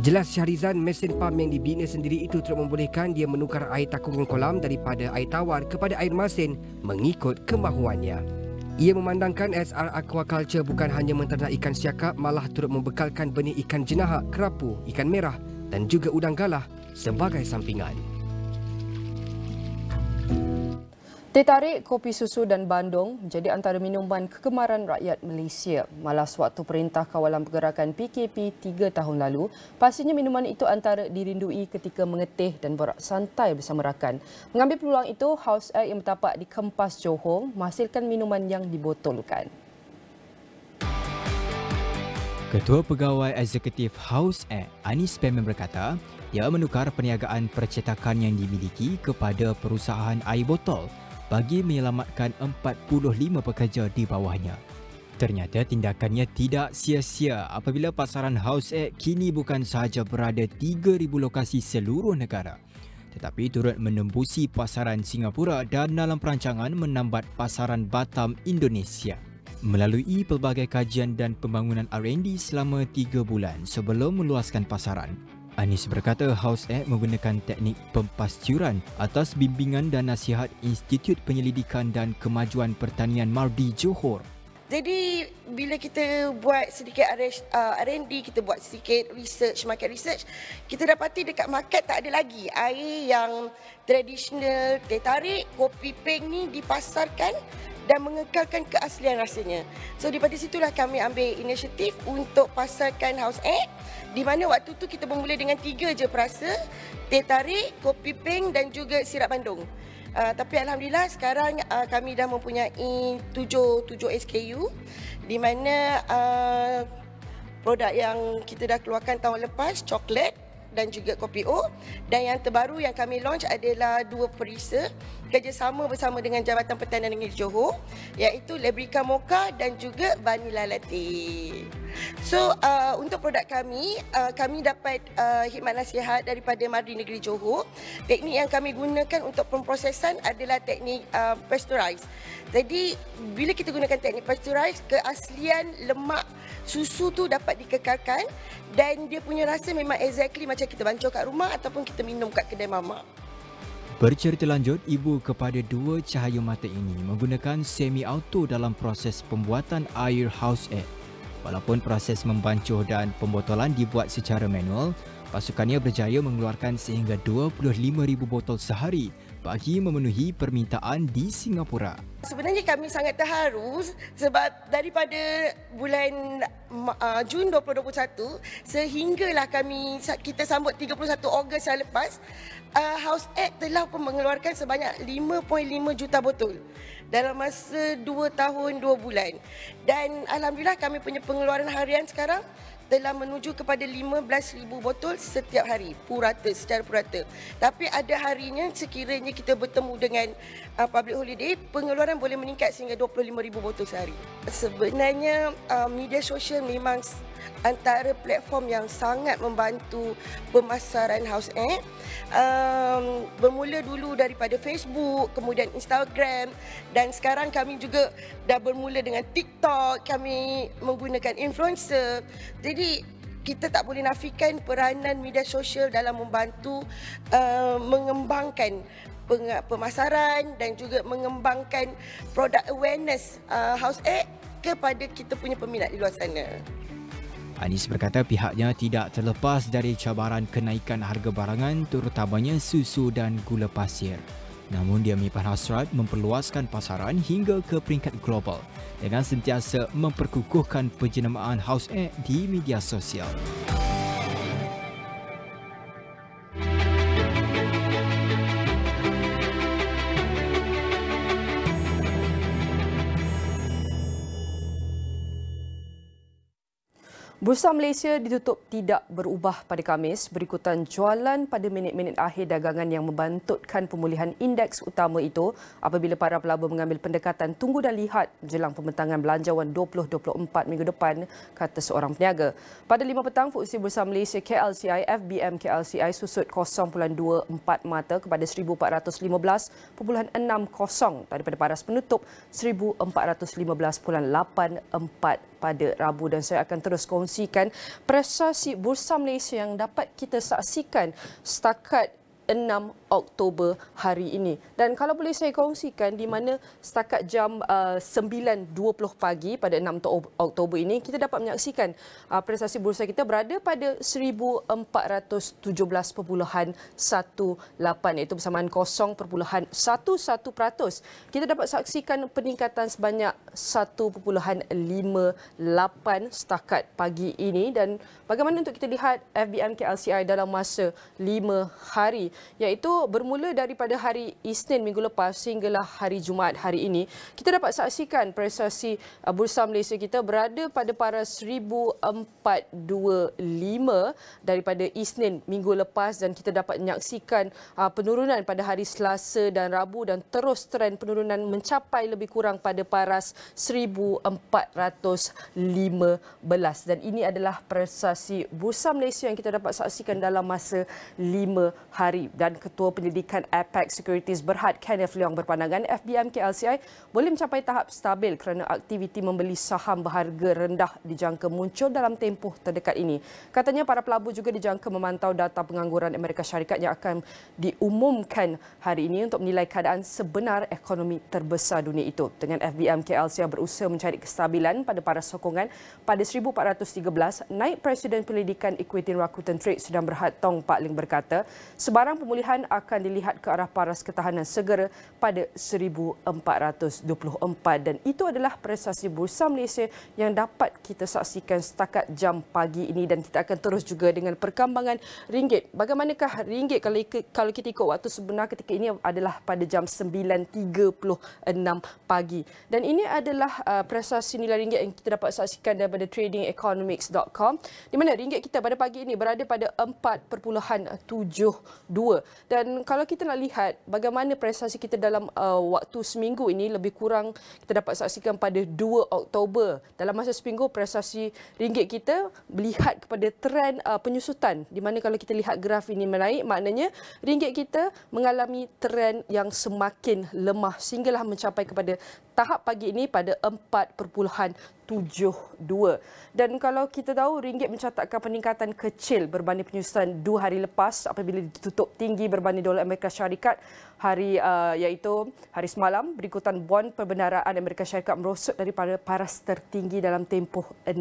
Jelas Syahrizan, mesin pam yang dibina sendiri itu telah membolehkan dia menukar air takungan kolam daripada air tawar kepada air masin mengikut kemahuannya. Ia memandangkan SR Aquaculture bukan hanya menternak ikan siakap, malah turut membekalkan benih ikan jenahak, kerapu, ikan merah dan juga udang galah sebagai sampingan. Teh tarik, kopi susu dan bandung menjadi antara minuman kegemaran rakyat Malaysia. Malah sewaktu Perintah Kawalan Pergerakan PKP 3 tahun lalu, pastinya minuman itu antara dirindui ketika mengetih dan borak santai bersama rakan. Mengambil peluang itu, House Act yang bertapak di Kempas Johor menghasilkan minuman yang dibotolkan. Ketua Pegawai Eksekutif House Act, Anis Pemen berkata, ia menukar perniagaan percetakan yang dimiliki kepada perusahaan air botol bagi menyelamatkan 45 pekerja di bawahnya. Ternyata tindakannya tidak sia-sia apabila pasaran House Act kini bukan sahaja berada 3,000 lokasi seluruh negara, tetapi turut menembusi pasaran Singapura dan dalam perancangan menambat pasaran Batam, Indonesia. Melalui pelbagai kajian dan pembangunan R&D selama 3 bulan sebelum meluaskan pasaran, Anis berkata House Act menggunakan teknik pempasturan atas bimbingan dan nasihat Institut Penyelidikan dan Kemajuan Pertanian Mardi Johor. Jadi bila kita buat sedikit R&D, kita buat sedikit research, market research, kita dapati dekat market tak ada lagi air yang tradisional, teh tarik, kopi peng ni dipasarkan dan mengekalkan keaslian rasanya. So daripada situlah kami ambil inisiatif untuk pasarkan House Act, di mana waktu tu kita bermula dengan 3 je perasa, teh tarik, kopi peng dan juga sirap bandung. Tapi alhamdulillah sekarang kami dah mempunyai 7 SKU, di mana produk yang kita dah keluarkan tahun lepas, coklat dan juga kopi O, dan yang terbaru yang kami launch adalah 2 perisa kerjasama bersama dengan Jabatan Pertanian Negeri Johor, iaitu Lebrika Mocha dan juga Vanilla Latte. So untuk produk kami, kami dapat khidmat nasihat daripada Mardi Negeri Johor. Teknik yang kami gunakan untuk pemprosesan adalah teknik pasteurize. Jadi bila kita gunakan teknik pasteurize, keaslian lemak susu tu dapat dikekalkan dan dia punya rasa memang exactly macam kita bancur kat rumah ataupun kita minum kat kedai mamak. Bercerita lanjut, ibu kepada 2 cahaya mata ini menggunakan semi-auto dalam proses pembuatan air House Act. Walaupun proses membancuh dan pembotolan dibuat secara manual, pasukannya berjaya mengeluarkan sehingga 25,000 botol sehari bagi memenuhi permintaan di Singapura. Sebenarnya kami sangat terharu sebab daripada bulan Jun 2021 sehinggalah kita sambut 31 Ogos yang lepas, House Act telah mengeluarkan sebanyak 5.5 juta botol dalam masa 2 tahun 2 bulan. Dan alhamdulillah kami punya pengeluaran harian sekarang telah menuju kepada 15,000 botol setiap hari, secara purata. Tapi ada harinya sekiranya kita bertemu dengan public holiday, pengeluaran boleh meningkat sehingga 25,000 botol sehari. Sebenarnya media sosial memang antara platform yang sangat membantu pemasaran House Act. Bermula dulu daripada Facebook, kemudian Instagram, dan sekarang kami juga dah bermula dengan TikTok, kami menggunakan influencer. Jadi kita tak boleh nafikan peranan media sosial dalam membantu mengembangkan pemasaran dan juga mengembangkan produk awareness House Act kepada kita punya peminat di luar sana. Anis berkata pihaknya tidak terlepas dari cabaran kenaikan harga barangan terutamanya susu dan gula pasir. Namun dia menyimpan hasrat memperluaskan pasaran hingga ke peringkat global dengan sentiasa memperkukuhkan penjenamaan House Act di media sosial. Bursa Malaysia ditutup tidak berubah pada Khamis berikutan jualan pada minit-minit akhir dagangan yang membantutkan pemulihan indeks utama itu apabila para pelabur mengambil pendekatan tunggu dan lihat jelang pembentangan Belanjawan 2024 minggu depan, kata seorang peniaga. Pada 5 petang, FTSE Bursa Malaysia KLCI FBM KLCI susut 0.24 mata kepada 1415.60 daripada paras penutup 1415.84 pada Rabu, dan saya akan terus kongsikan prestasi Bursa Malaysia yang dapat kita saksikan setakat 6 Oktober hari ini. Dan kalau boleh saya kongsikan di mana setakat jam 9.20 pagi pada 6 Oktober ini kita dapat menyaksikan prestasi bursa kita berada pada 1417.18, iaitu bersamaan 0.11%. Kita dapat saksikan peningkatan sebanyak 1.58 setakat pagi ini. Dan bagaimana untuk kita lihat FBM KLCI dalam masa 5 hari, iaitu bermula daripada hari Isnin minggu lepas sehinggalah hari Jumaat hari ini, kita dapat saksikan prestasi Bursa Malaysia kita berada pada paras 1425 daripada Isnin minggu lepas, dan kita dapat menyaksikan penurunan pada hari Selasa dan Rabu, dan terus trend penurunan mencapai lebih kurang pada paras 1415, dan ini adalah prestasi Bursa Malaysia yang kita dapat saksikan dalam masa 5 hari. Dan Ketua Penyelidikan Apex Securities Berhad Kenneth Leong berpandangan FBM KLCI boleh mencapai tahap stabil kerana aktiviti membeli saham berharga rendah dijangka muncul dalam tempoh terdekat ini. Katanya para pelabur juga dijangka memantau data pengangguran Amerika Syarikat yang akan diumumkan hari ini untuk menilai keadaan sebenar ekonomi terbesar dunia itu. Dengan FBM KLCI berusaha mencari kestabilan pada paras sokongan pada 1413, naib Presiden Penyelidikan Equity Rakuten Trade Sudan Berhad Tong Pak Ling berkata, sebarang pemulihan akan dilihat ke arah paras ketahanan segera pada 1424, dan itu adalah prestasi Bursa Malaysia yang dapat kita saksikan setakat jam pagi ini. Dan kita akan terus juga dengan perkembangan ringgit. Bagaimanakah ringgit kalau kita ikut waktu sebenar ketika ini adalah pada jam 9.36 pagi, dan ini adalah prestasi nilai ringgit yang kita dapat saksikan daripada tradingeconomics.com, di mana ringgit kita pada pagi ini berada pada 4.72. Dan kalau kita nak lihat bagaimana prestasi kita dalam waktu seminggu ini, lebih kurang kita dapat saksikan pada 2 Oktober. Dalam masa seminggu, prestasi ringgit kita melihat kepada trend penyusutan, di mana kalau kita lihat graf ini menaik, maknanya ringgit kita mengalami trend yang semakin lemah sehinggalah mencapai kepada tahap pagi ini pada 4.72. Dan kalau kita tahu ringgit mencatatkan peningkatan kecil berbanding penyusutan 2 hari lepas apabila ditutup tinggi berbanding dolar Amerika Syarikat iaitu hari semalam, berikutan bond perbendaraan Amerika Syarikat merosot daripada paras tertinggi dalam tempoh 16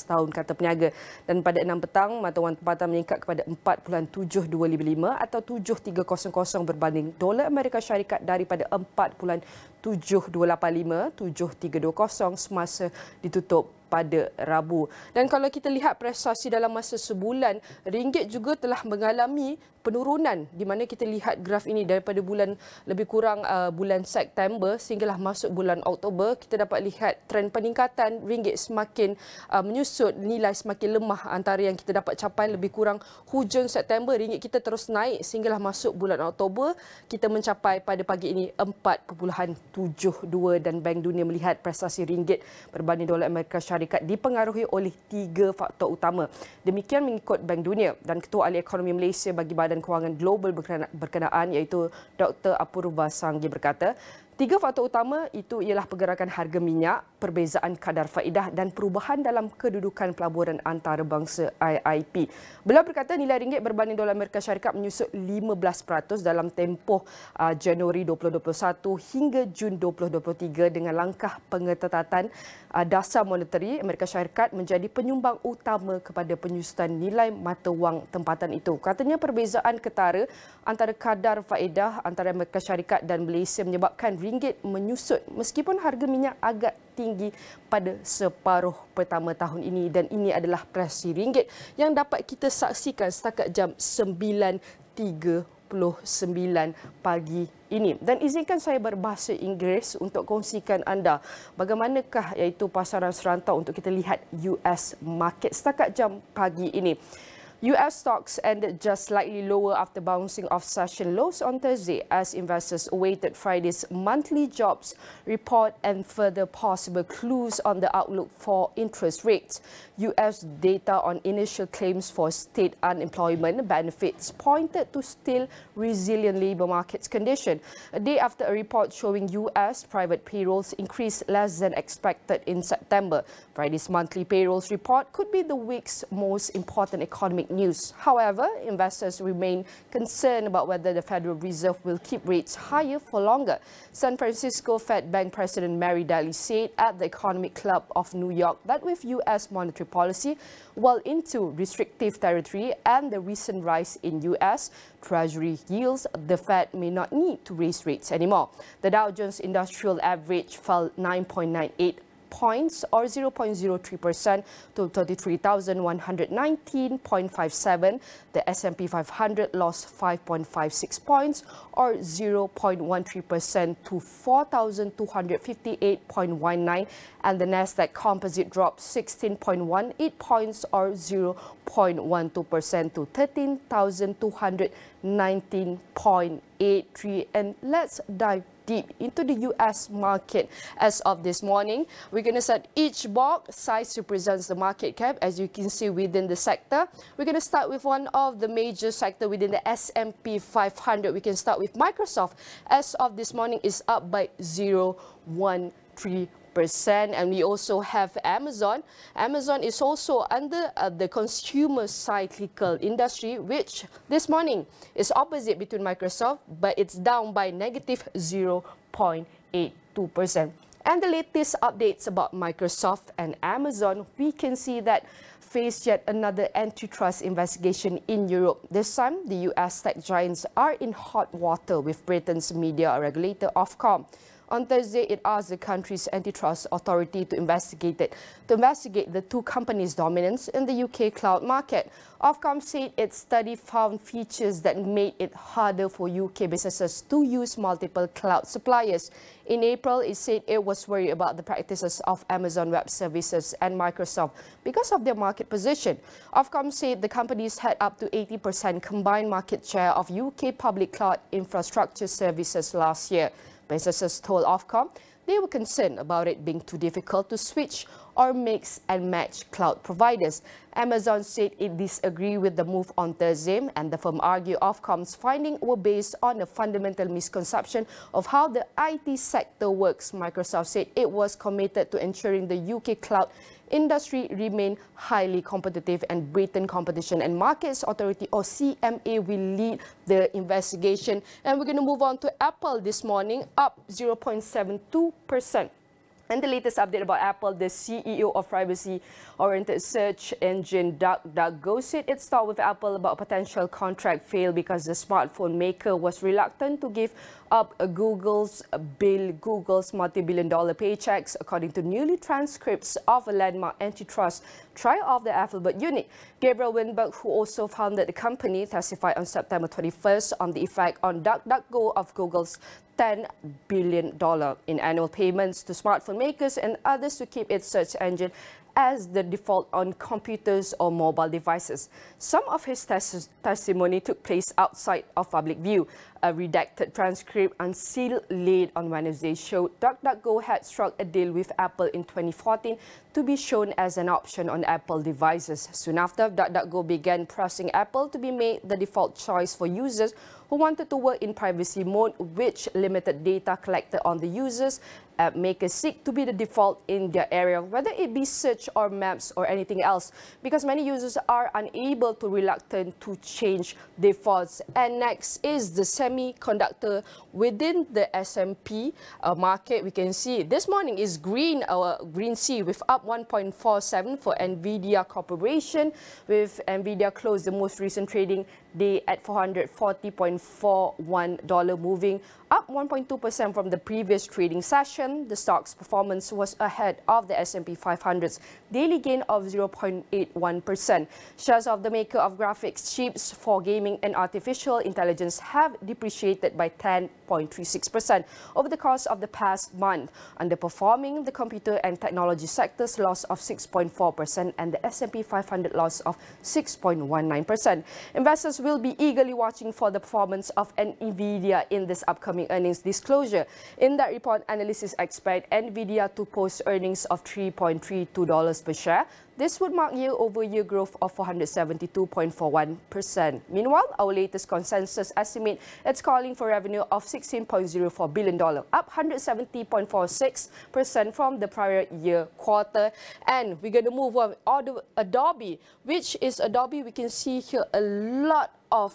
tahun, kata peniaga. Dan pada 6 petang, mata wang tempatan meningkat kepada 4.7255 atau 7.300 berbanding dolar Amerika Syarikat daripada 4.7285, 7.320 semasa ditutup pada Rabu. Dan kalau kita lihat prestasi dalam masa sebulan, ringgit juga telah mengalami penurunan, di mana kita lihat graf ini daripada bulan lebih kurang bulan September sehinggalah masuk bulan Oktober, kita dapat lihat trend peningkatan ringgit semakin menyusut, nilai semakin lemah antara yang kita dapat capai lebih kurang hujung September. Ringgit kita terus naik sehinggalah masuk bulan Oktober, kita mencapai pada pagi ini 4.72, dan Bank Dunia melihat prestasi ringgit berbanding dolar Amerika Syarikat dipengaruhi oleh 3 faktor utama. Demikian mengikut Bank Dunia, dan Ketua Ahli Ekonomi Malaysia bagi Badan Kewangan Global berkenaan iaitu Dr. Apurva Sanggi berkata, 3 faktor utama itu ialah pergerakan harga minyak, perbezaan kadar faedah dan perubahan dalam kedudukan pelaburan antarabangsa IIP. Beliau berkata nilai ringgit berbanding dolar Amerika Syarikat menyusut 15% dalam tempoh Januari 2021 hingga Jun 2023 dengan langkah pengetatan dasar monetary Amerika Syarikat menjadi penyumbang utama kepada penyusutan nilai mata wang tempatan itu. Katanya perbezaan ketara antara kadar faedah antara Amerika Syarikat dan Malaysia menyebabkan ringgit menyusut meskipun harga minyak agak tinggi pada separuh pertama tahun ini, dan ini adalah prestasi ringgit yang dapat kita saksikan setakat jam 9.30 pagi ini. Dan izinkan saya berbahasa Inggeris untuk kongsikan anda bagaimanakah iaitu pasaran serantau untuk kita lihat US market setakat jam pagi ini. US stocks ended just slightly lower after bouncing off session lows on Thursday as investors awaited Friday's monthly jobs report and further possible clues on the outlook for interest rates. US data on initial claims for state unemployment benefits pointed to still resilient labour markets condition, a day after a report showing US private payrolls increased less than expected in September. Friday's monthly payrolls report could be the week's most important economic news. However, investors remain concerned about whether the Federal Reserve will keep rates higher for longer. San Francisco Fed Bank President Mary Daly said at the Economic Club of New York that with U.S. monetary policy well into restrictive territory and the recent rise in U.S. Treasury yields, the Fed may not need to raise rates anymore. The Dow Jones Industrial Average fell 9.98 points or 0.03% to 33,119.57. The S&P 500 lost 5.56 points or 0.13% to 4,258.19, and the Nasdaq Composite dropped 16.18 points or 0.12% to 13,219.83. And let's dive deep into the US market as of this morning. We're going to set each box. Size represents the market cap, as you can see within the sector. We're going to start with one of the major sector within the S&P 500. We can start with Microsoft. As of this morning is up by 0.13%. And we also have Amazon. Amazon is also under the consumer cyclical industry, which this morning is opposite between Microsoft, but it's down by negative 0.82%. And the latest updates about Microsoft and Amazon, we can see that face yet another antitrust investigation in Europe. This time, the US tech giants are in hot water with Britain's media regulator Ofcom. On Thursday, it asked the country's antitrust authority to investigate the two companies' dominance in the UK cloud market. Ofcom said its study found features that made it harder for UK businesses to use multiple cloud suppliers. In April, it said it was worried about the practices of Amazon Web Services and Microsoft because of their market position. Ofcom said the companies had up to 80% combined market share of UK public cloud infrastructure services last year. Businesses told Ofcom they were concerned about it being too difficult to switch or mix and match cloud providers. Amazon said it disagreed with the move on Thursday, and the firm argued Ofcom's findings were based on a fundamental misconception of how the IT sector works. Microsoft said it was committed to ensuring the UK cloud industry remain highly competitive, and Britain Competition and Markets Authority, or CMA, will lead the investigation. And we're going to move on to Apple this morning, up 0.72%. And the latest update about Apple, the CEO of privacy-oriented search engine DuckDuckGo said it started with Apple about a potential contract fail because the smartphone maker was reluctant to give up Google's multi-billion-dollar paychecks, according to newly transcripts of a landmark antitrust trial of the Alphabet unit. Gabriel Weinberg, who also founded the company, testified on September 21st on the effect on DuckDuckGo of Google's $10 billion in annual payments to smartphone makers and others to keep its search engine as the default on computers or mobile devices. Some of his testimony took place outside of public view. A redacted transcript unsealed late on Wednesday showed DuckDuckGo had struck a deal with Apple in 2014 to be shown as an option on Apple devices. Soon after, DuckDuckGo began pressing Apple to be made the default choice for users who wanted to work in privacy mode, which limited data collected on the users. App makers seek to be the default in their area, whether it be search or maps or anything else, because many users are unable to reluctant to change defaults. And next is the semiconductor within the S&P market. We can see this morning is green, our green C, with up 1.47 for NVIDIA Corporation, with NVIDIA closed the most recent trading day at $440.41, moving up 1.2% from the previous trading session. The stock's performance was ahead of the S&P 500's daily gain of 0.81%. Shares of the maker of graphics chips for gaming and artificial intelligence have depreciated by 10.36% over the course of the past month, underperforming the computer and technology sector's loss of 6.4% and the S&P 500 loss of 6.19%. Investors will be eagerly watching for the performance of NVIDIA in this upcoming earnings disclosure. In that report, analysts expect NVIDIA to post earnings of $3.32 per share. This would mark year-over-year growth of 472.41%. Meanwhile, our latest consensus estimate is calling for revenue of $16.04 billion, up 170.46% from the prior year quarter. And we're going to move on to Adobe, which is Adobe. We can see here a lot of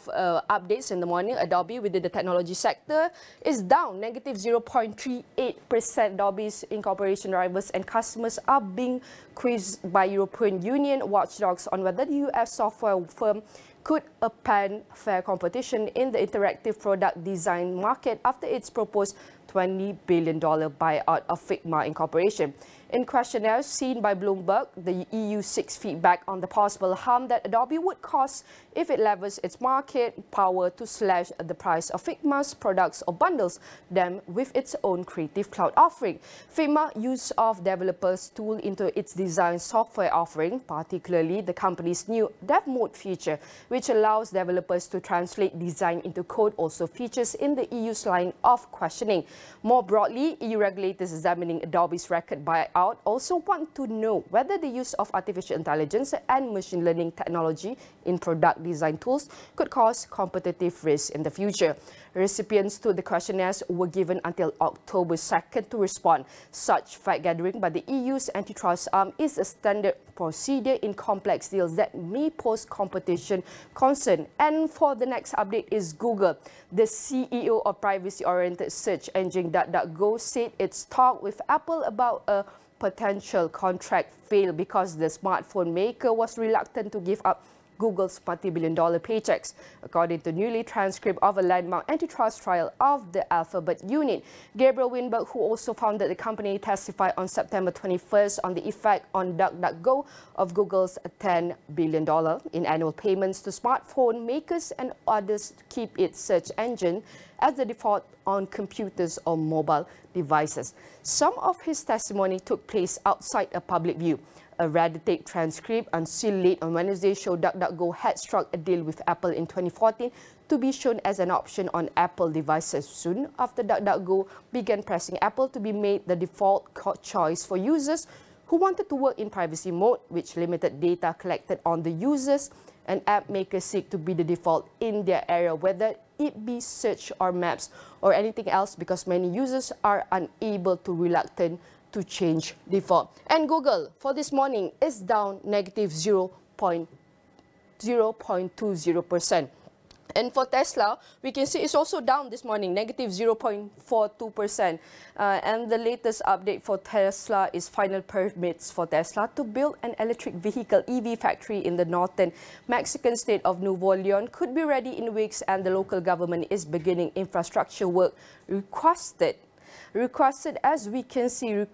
updates in the morning. Adobe within the technology sector is down negative 0.38%. Adobe's incorporation rivals and customers are being quizzed by European Union watchdogs on whether the US software firm could upend fair competition in the interactive product design market after its proposed $20 billion buyout of Figma Incorporation. In questionnaires seen by Bloomberg, the EU seeks feedback on the possible harm that Adobe would cause if it levers its market power to slash the price of Figma's products or bundles them with its own Creative Cloud offering. Figma use of developers' tool into its design software offering, particularly the company's new Dev Mode feature, which allows developers to translate design into code, also features in the EU's line of questioning. More broadly, EU regulators examining Adobe's record buyout also want to know whether the use of artificial intelligence and machine learning technology in product design tools could cause competitive risks in the future. Recipients to the questionnaires were given until October 2nd to respond. Such fact-gathering by the EU's antitrust arm is a standard procedure in complex deals that may pose competition concern. And for the next update is Google. The CEO of privacy-oriented search engine DuckDuckGo said its talk with Apple about a potential contract failed because the smartphone maker was reluctant to give up Google's multi-billion-dollar paychecks, according to newly transcript of a landmark antitrust trial of the Alphabet unit. Gabriel Winberg, who also founded the company, testified on September 21st on the effect on DuckDuckGo of Google's $10 billion in annual payments to smartphone makers and others to keep its search engine as the default on computers or mobile devices. Some of his testimony took place outside a public view. A red-tape transcript unsealed late on Wednesday showed DuckDuckGo had struck a deal with Apple in 2014 to be shown as an option on Apple devices soon after DuckDuckGo began pressing Apple to be made the default choice for users who wanted to work in privacy mode, which limited data collected on the users, and app makers seek to be the default in their area, whether it be search or maps or anything else, because many users are unable to reluctant to change default. And Google for this morning is down negative 0.20%. And for Tesla, we can see it's also down this morning, negative 0.42%. And the latest update for Tesla is final permits for Tesla to build an electric vehicle EV factory in the northern Mexican state of Nuevo León could be ready in weeks, and the local government is beginning infrastructure work requested as we can see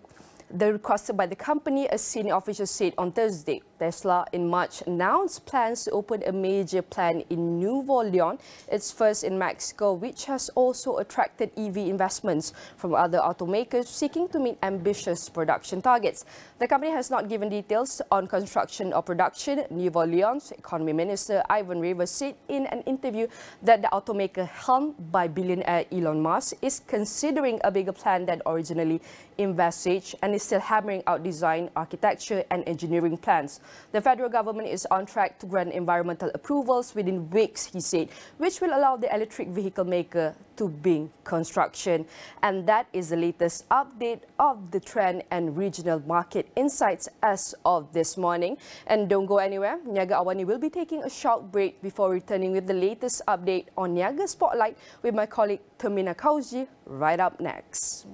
requested by the company, a senior official said on Thursday. Tesla in March announced plans to open a major plant in Nuevo León, its first in Mexico, which has also attracted EV investments from other automakers seeking to meet ambitious production targets. The company has not given details on construction or production. Nuevo León's economy minister Ivan Rivers said in an interview that the automaker helmed by billionaire Elon Musk is considering a bigger plan than originally envisaged and is still hammering out design, architecture and engineering plans. The federal government is on track to grant environmental approvals within weeks, he said, which will allow the electric vehicle maker to begin construction. And that is the latest update of the trend and regional market insights as of this morning. And don't go anywhere. Niaga AWANI will be taking a short break before returning with the latest update on Niaga Spotlight with my colleague Termina Kauji right up next.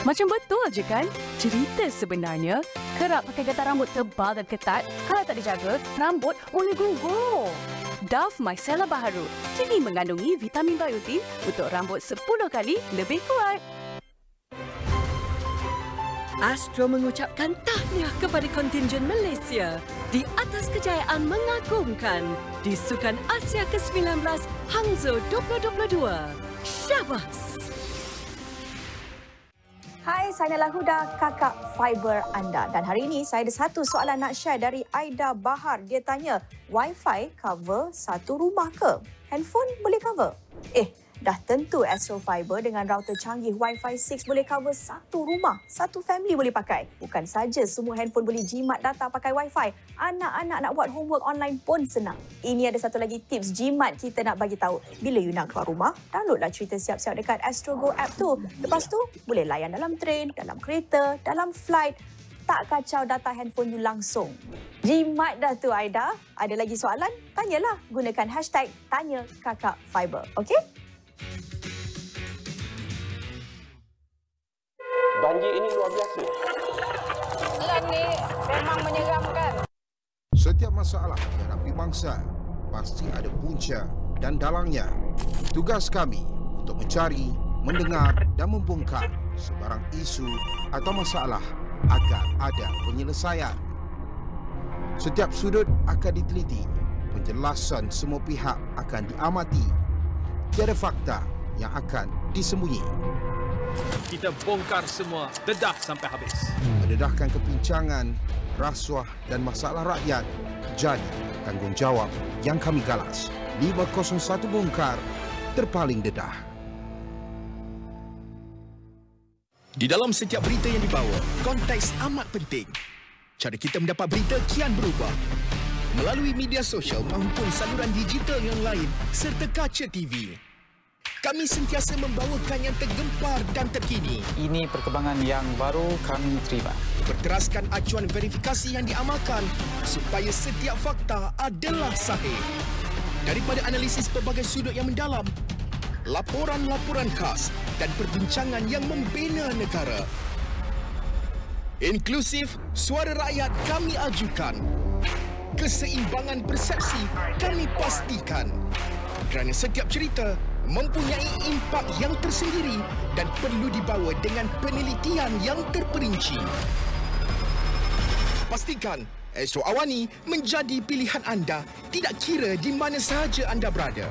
Macam betul je kan? Cerita sebenarnya, Kerap pakai getah rambut tebal dan ketat, kalau tak dijaga, rambut boleh gugur. Dove Micellar baharu kini mengandungi vitamin biotin untuk rambut 10 kali lebih kuat. Astro mengucapkan tahniah kepada kontingen Malaysia di atas kejayaan mengagumkan di Sukan Asia ke-19 Hangzhou 2022. Syabas! Hai, saya Nala Huda, kakak fiber anda. Dan hari ini saya ada satu soalan nak share dari Aida Bahar. Dia tanya, Wi-Fi cover satu rumah ke? Handphone boleh cover? Dah tentu Astro Fiber dengan router canggih Wi-Fi 6 boleh cover satu rumah, satu family boleh pakai. Bukan saja semua handphone boleh jimat data pakai Wi-Fi. Anak-anak nak buat homework online pun senang. Ini ada satu lagi tips jimat kita nak bagi tahu. Bila you nak keluar rumah, downloadlah cerita siap-siap dekat Astro Go app tu. Lepas tu, boleh layan dalam train, dalam kereta, dalam flight. Tak kacau data handphone you langsung. Jimat dah tu Aida. Ada lagi soalan? Tanyalah. Gunakan hashtag Tanya Kakak Fiber. Okey? Banjir ini luar biasa. Lan ni memang menyeramkan. Setiap masalah dihadapi bangsa pasti ada punca dan dalangnya. Tugas kami untuk mencari, mendengar dan membongkar sebarang isu atau masalah agar ada penyelesaian. Setiap sudut akan diteliti, penjelasan semua pihak akan diamati. Tiada fakta yang akan disembunyi. Kita bongkar semua, dedah sampai habis. Mendedahkan kepincangan, rasuah dan masalah rakyat jadi tanggungjawab yang kami galas. 501 bongkar, terpaling dedah. Di dalam setiap berita yang dibawa, konteks amat penting. Cara kita mendapat berita kian berubah. Melalui media sosial maupun saluran digital yang lain serta kaca TV. Kami sentiasa membawakan yang tergempar dan terkini. Ini perkembangan yang baru kami terima. Berteraskan acuan verifikasi yang diamalkan supaya setiap fakta adalah sahih. Daripada analisis pelbagai sudut yang mendalam, laporan-laporan khas dan perbincangan yang membina negara. Inklusif, suara rakyat kami ajukan. Keseimbangan persepsi kami pastikan. Kerana setiap cerita mempunyai impak yang tersendiri dan perlu dibawa dengan penelitian yang terperinci. Pastikan Astro Awani menjadi pilihan anda tidak kira di mana sahaja anda berada.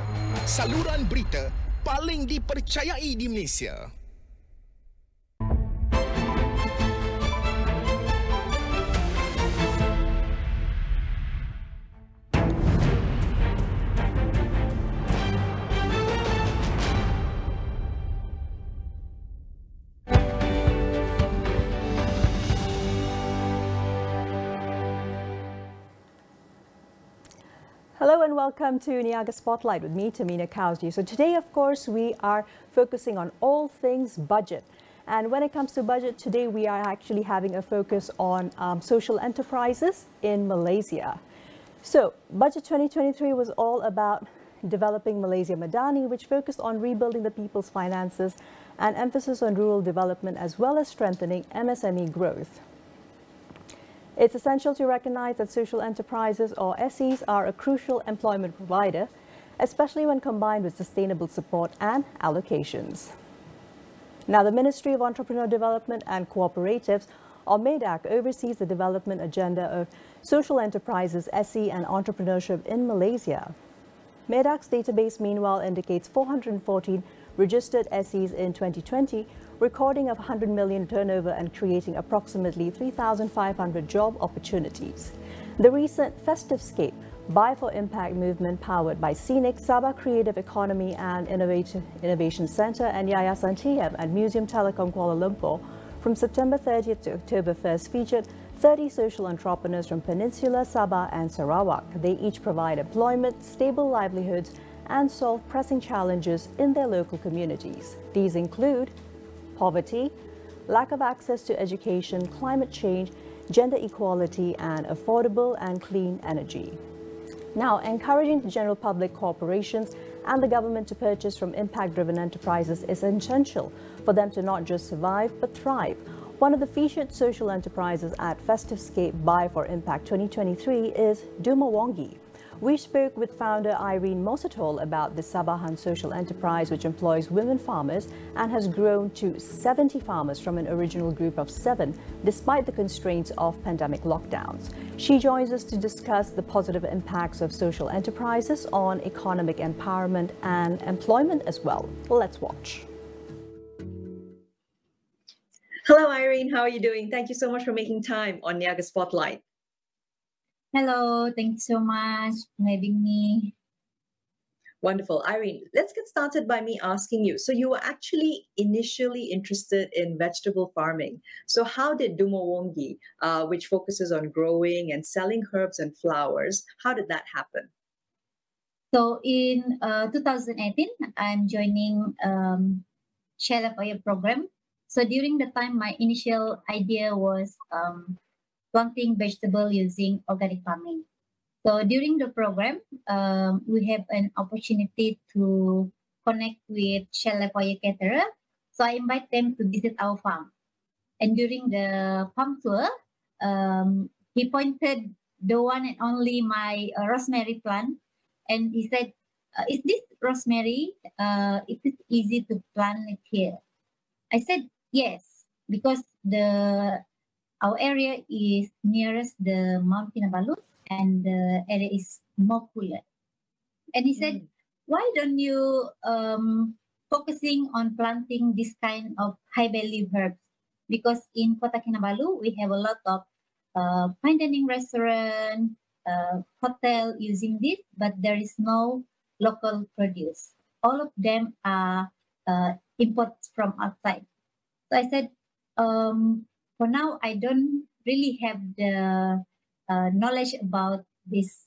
Saluran berita paling dipercayai di Malaysia. Hello and welcome to Niaga Spotlight with me, Tamina Kowsji. So today, of course, we are focusing on all things budget. And when it comes to budget, today we are actually having a focus on social enterprises in Malaysia. So Budget 2023 was all about developing Malaysia Madani, which focused on rebuilding the people's finances and emphasis on rural development as well as strengthening MSME growth. It's essential to recognize that social enterprises or SEs are a crucial employment provider, especially when combined with sustainable support and allocations. Now, the Ministry of Entrepreneur Development and Cooperatives, or MEDAC, oversees the development agenda of social enterprises, SE and entrepreneurship in Malaysia. MEDAC's database, meanwhile, indicates 414 registered SEs in 2020, recording of 100 million turnover and creating approximately 3,500 job opportunities. The recent Festivescape Buy for Impact movement, powered by Scenic, Sabah Creative Economy and Innovation Centre and Yayasan TM and Museum Telecom Kuala Lumpur, from September 30th to October 1st, featured 30 social entrepreneurs from Peninsula, Sabah and Sarawak. They each provide employment, stable livelihoods and solve pressing challenges in their local communities. These include poverty, lack of access to education, climate change, gender equality, and affordable and clean energy. Now, encouraging the general public, corporations, and the government to purchase from impact-driven enterprises is essential for them to not just survive but thrive. One of the featured social enterprises at Festivescape Buy for Impact 2023 is Dumawangi. We spoke with founder Irene Mosatol about the Sabahan social enterprise, which employs women farmers and has grown to 70 farmers from an original group of 7, despite the constraints of pandemic lockdowns. She joins us to discuss the positive impacts of social enterprises on economic empowerment and employment as well. Let's watch. Hello, Irene. How are you doing? Thank you so much for making time on Niaga Spotlight. Hello, thank you so much for having me. Wonderful. Irene, let's get started by me asking you. So you were actually initially interested in vegetable farming. So how did Dumawangi, which focuses on growing and selling herbs and flowers, how did that happen? So in 2018, I'm joining Shell of Oil program. So during the time, my initial idea was planting vegetable using organic farming. So during the program, we have an opportunity to connect with Shell Oil caterer. So I invite them to visit our farm. And during the farm tour, he pointed the one and only my rosemary plant. And he said, is this rosemary? It is easy to plant it here. I said, yes, because our area is nearest the Mount Kinabalu and the area is more cooler. And he said, why don't you focusing on planting this kind of high value herbs? Because in Kota Kinabalu, we have a lot of fine dining restaurant, hotel using this, but there is no local produce. All of them are imports from outside. So I said, for now, I don't really have the knowledge about these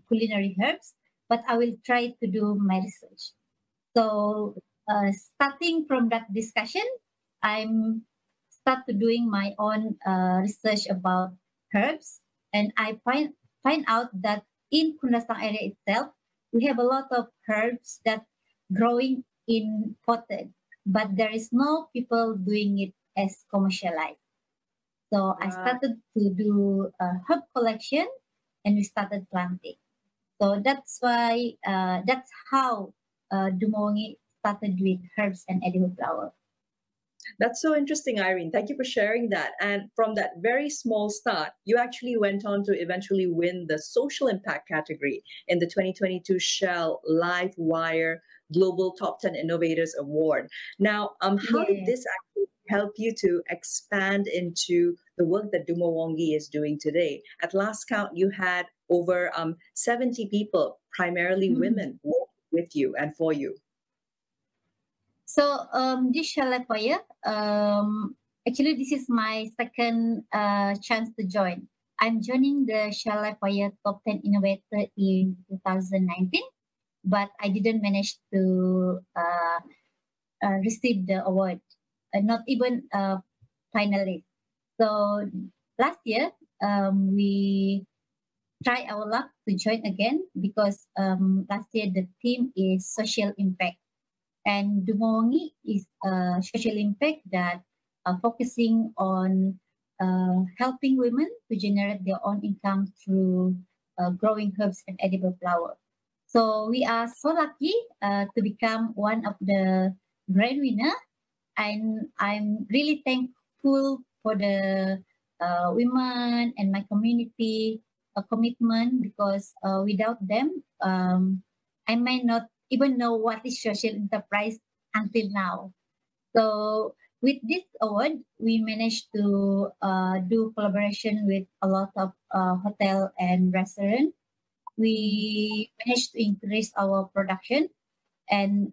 culinary herbs, but I will try to do my research. So starting from that discussion, I'm started doing my own research about herbs, and I find out that in Kundasang area itself, we have a lot of herbs that growing in potted, but there is no people doing it as commercialized. So I started to do a herb collection and we started planting. So that's why, that's how Dumawangi started with herbs and edible flower. That's so interesting, Irene. Thank you for sharing that. And from that very small start, you actually went on to eventually win the social impact category in the 2022 Shell Livewire Global Top 10 Innovators Award. Now, how did this actually help you to expand into the work that Dumawangi is doing today? At last count, you had over 70 people, primarily women, working with you and for you. So this Shell Livewire, actually this is my second chance to join. I'm joining the Shell Livewire Top 10 Innovator in 2019, but I didn't manage to receive the award, not even finally. So last year, we tried our luck to join again because last year the theme is social impact. And Dumawangi is a social impact that focusing on helping women to generate their own income through growing herbs and edible flower. So we are so lucky to become one of the grand winner, and I'm really thankful for the women and my community commitment, because without them, I might not even know what is social enterprise until now. So with this award, we managed to do collaboration with a lot of hotel and restaurant. We managed to increase our production, and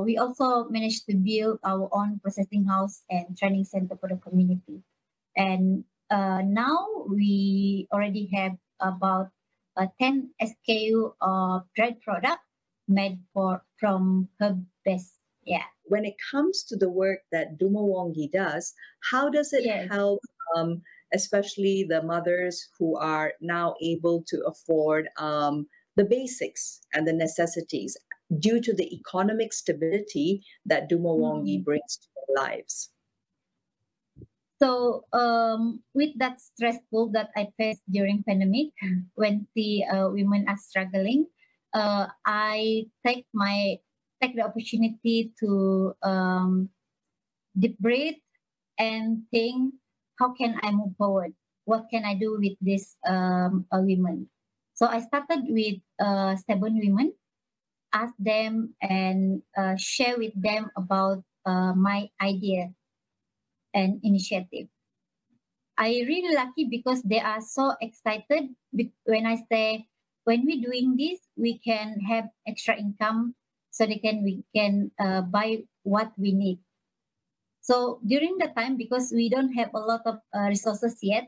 we also managed to build our own processing house and training center for the community. And now we already have about 10 SKU of dried product made from herb base. Yeah. When it comes to the work that Dumawangi does, how does it help, especially the mothers who are now able to afford the basics and the necessities due to the economic stability that Dumawangi brings to their lives? So with that stressful that I faced during pandemic, when the women are struggling, I take the opportunity to deep breathe and think, how can I move forward? What can I do with this women? So I started with 7 women, ask them and share with them about my idea and initiative. I really lucky because they are so excited when I say, when we're doing this, we can have extra income so we can buy what we need. So during the time, because we don't have a lot of resources yet,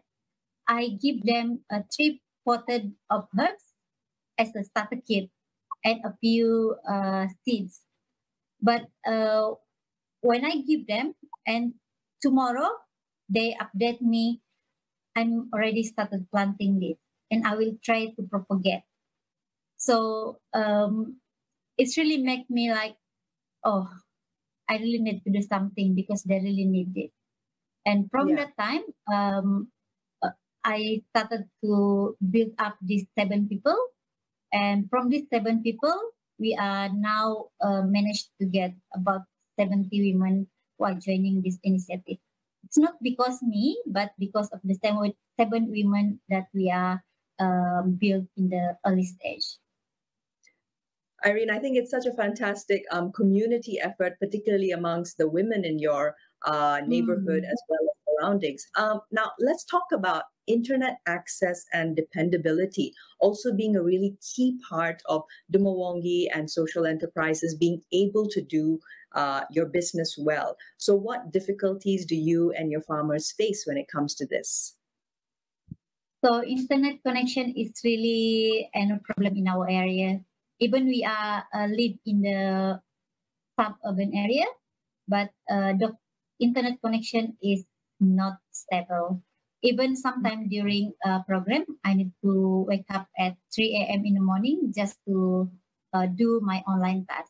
I give them 3 potted of herbs as a starter kit and a few seeds. But when I give them, and tomorrow they update me, I'm already started planting this and I will try to propagate. So it's really make me like, oh, I really need to do something because they really need it. And from that time, I started to build up these 7 people. And from these 7 people, we are now managed to get about 70 women who are joining this initiative. It's not because me, but because of the 7 women that we are built in the early stage. Irene, I think it's such a fantastic community effort, particularly amongst the women in your neighborhood as well as surroundings. Now, let's talk about internet access and dependability, also being a really key part of Dumawangi and social enterprises being able to do your business well. So what difficulties do you and your farmers face when it comes to this? So internet connection is really a problem in our area. Even we are live in the suburban area, but the internet connection is not stable. Even sometimes during a program, I need to wake up at 3 a.m. in the morning just to do my online task.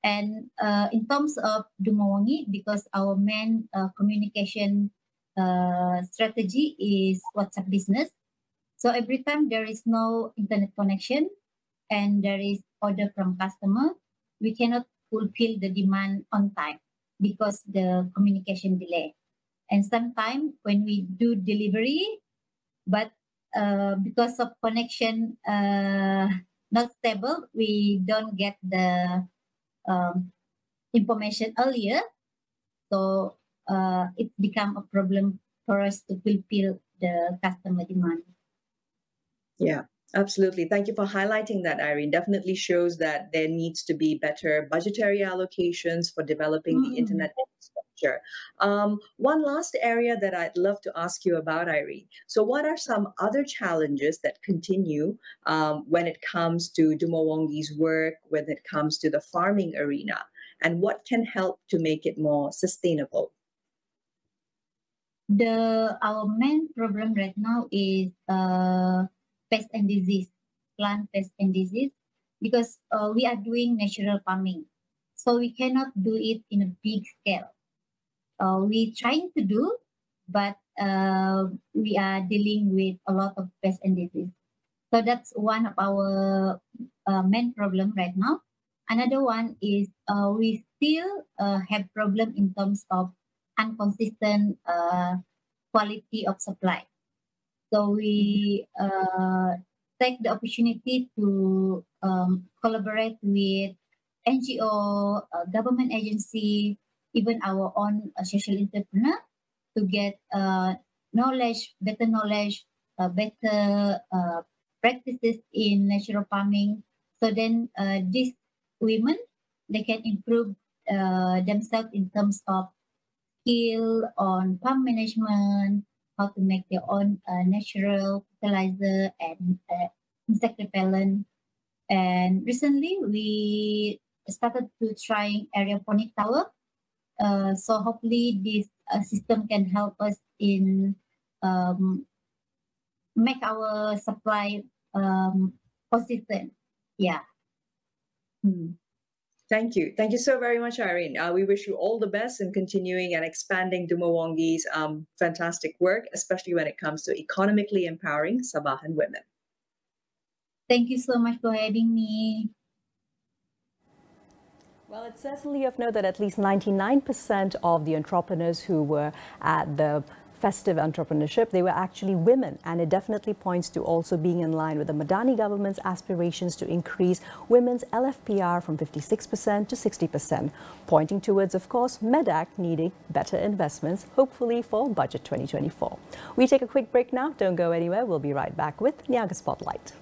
And in terms of Dumawangi, because our main communication strategy is WhatsApp business. So every time there is no internet connection and there is order from customer, we cannot fulfill the demand on time because the communication delay. And sometimes when we do delivery, but because of connection not stable, we don't get the information earlier. So it become a problem for us to fulfill the customer demand. Yeah, absolutely. Thank you for highlighting that, Irene. Definitely shows that there needs to be better budgetary allocations for developing the internet infrastructure. One last area that I'd love to ask you about, Irene. So what are some other challenges that continue when it comes to Dumawangi's work, when it comes to the farming arena, and what can help to make it more sustainable? Our main problem right now is pest and disease, plant pest and disease, because we are doing natural farming. So we cannot do it in a big scale. We trying to do, but we are dealing with a lot of pest and disease. So that's one of our main problem right now. Another one is we still have problem in terms of inconsistent quality of supply. So we take the opportunity to collaborate with NGO, government agency, even our own social entrepreneur to get knowledge, better practices in natural farming. So then these women, they can improve themselves in terms of skill on farm management, how to make their own natural fertilizer and insect repellent. And recently we started to try aeroponic tower. So hopefully this system can help us in make our supply consistent. Yeah. Thank you. Thank you so very much, Irene. We wish you all the best in continuing and expanding Dumawangi's fantastic work, especially when it comes to economically empowering Sabahan women. Thank you so much for having me. Well, it's certainly of note that at least 99% of the entrepreneurs who were at the festive entrepreneurship, they were actually women, and it definitely points to also being in line with the Madani government's aspirations to increase women's LFPR from 56% to 60%, pointing towards, of course, MEDAC needing better investments, hopefully for Budget 2024. We take a quick break now. Don't go anywhere. We'll be right back with Niaga Spotlight.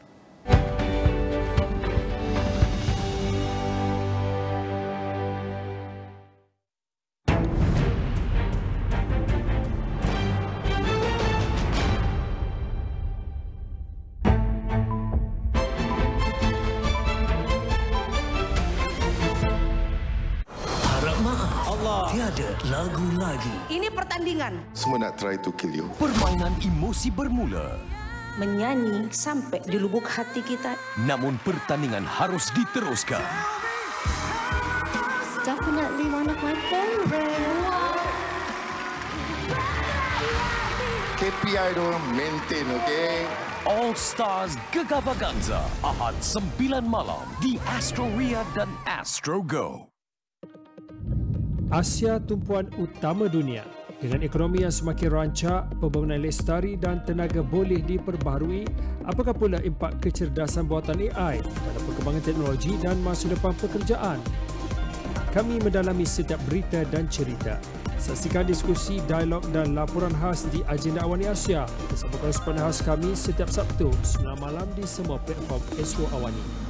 Tiada lagu lagi. Ini pertandingan. Semua nak try to kill you. Permainan emosi bermula. Menyanyi sampai di lubuk hati kita. Namun pertandingan harus diteruskan. Definitely one of my favorite. KPI diorang maintain, okay? All Stars Gegar Baganza. Ahad 9 malam di Astro Ria dan Astro Go. Asia tumpuan utama dunia. Dengan ekonomi yang semakin rancak, pembangunan lestari dan tenaga boleh diperbaharui, apakah pula impak kecerdasan buatan AI pada perkembangan teknologi dan masa depan pekerjaan? Kami mendalami setiap berita dan cerita. Saksikan diskusi, dialog dan laporan khas di Agenda Awani Asia bersama koresponden khas kami setiap Sabtu 9 malam di semua platform Astro Awani.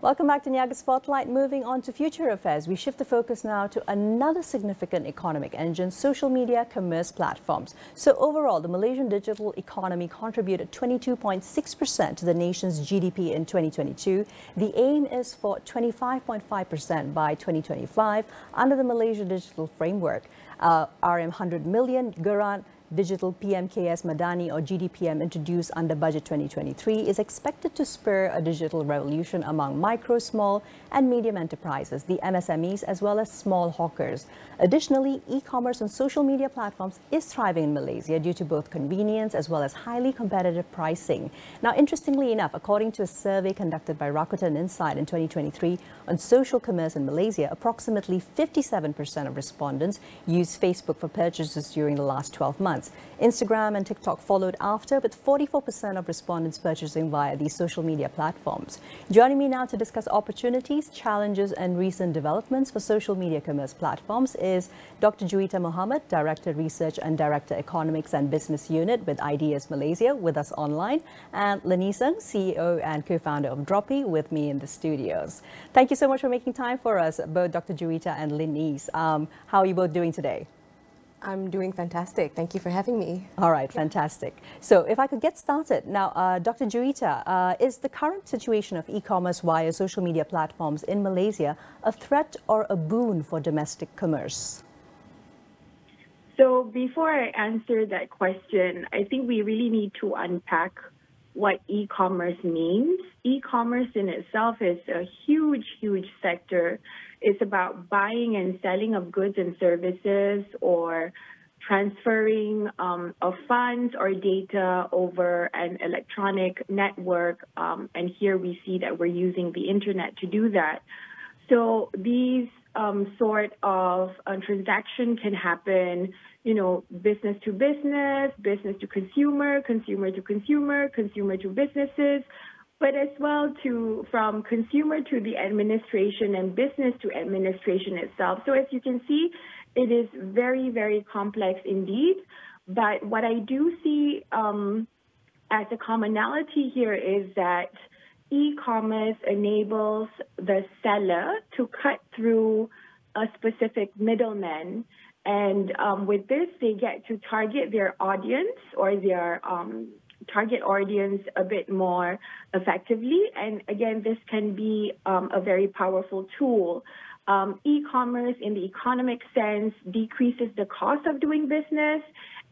Welcome back to Niaga Spotlight. Moving on to future affairs, we shift the focus now to another significant economic engine, social media commerce platforms. So overall, the Malaysian digital economy contributed 22.6% to the nation's GDP in 2022. The aim is for 25.5% by 2025 under the Malaysia Digital Framework. RM100 million Geran Digital PMKS Madani or GDPM introduced under Budget 2023 is expected to spur a digital revolution among micro, small and medium enterprises, the MSMEs, as well as small hawkers. Additionally, e-commerce on social media platforms is thriving in Malaysia due to both convenience as well as highly competitive pricing. Now, interestingly enough, according to a survey conducted by Rakuten Insight in 2023 on social commerce in Malaysia, approximately 57% of respondents used Facebook for purchases during the last 12 months. Instagram and TikTok followed after, with 44% of respondents purchasing via these social media platforms. Joining me now to discuss opportunities, challenges and recent developments for social media commerce platforms is Dr. Juwita Mohammed, Director Research and Director Economics and Business Unit with Ideas Malaysia, with us online, and LANGSUng, CEO and co-founder of Droppy, with me in the studios. Thank you so much for making time for us, both Dr. Juwita and Lenice. How are you both doing today? I'm doing fantastic. Thank you for having me. All right, fantastic. So if I could get started. Now, Dr. Juwita, is the current situation of e-commerce via social media platforms in Malaysia a threat or a boon for domestic commerce? So before I answer that question, I think we really need to unpack what e-commerce means. E-commerce in itself is a huge, huge sector. It's about buying and selling of goods and services, or transferring of funds or data over an electronic network. And here we see that we're using the internet to do that. So these sort of transaction can happen, you know, business to business, business to consumer, consumer to consumer, consumer to businesses, but as well to from consumer to the administration and business to administration itself. So as you can see, it is very, very complex indeed. But what I do see as a commonality here is that e-commerce enables the seller to cut through a specific middleman. And with this, they get to target their audience or their target audience a bit more effectively. And again, this can be a very powerful tool. E-commerce in the economic sense decreases the cost of doing business.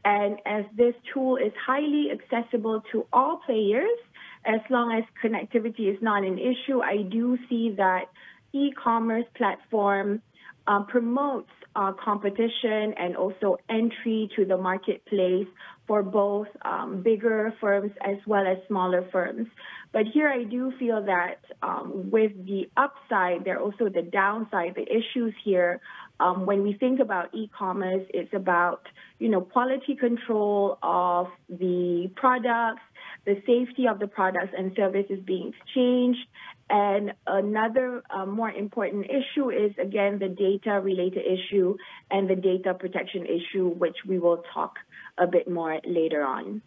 And as this tool is highly accessible to all players, as long as connectivity is not an issue, I do see that e-commerce platform promotes competition and also entry to the marketplace for both bigger firms as well as smaller firms. But here I do feel that with the upside, there are also the downside, the issues here. When we think about e-commerce, it's about, quality control of the products, the safety of the products and services being exchanged. And another more important issue is, again, the data-related issue and the data protection issue, which we will talk a bit more later on.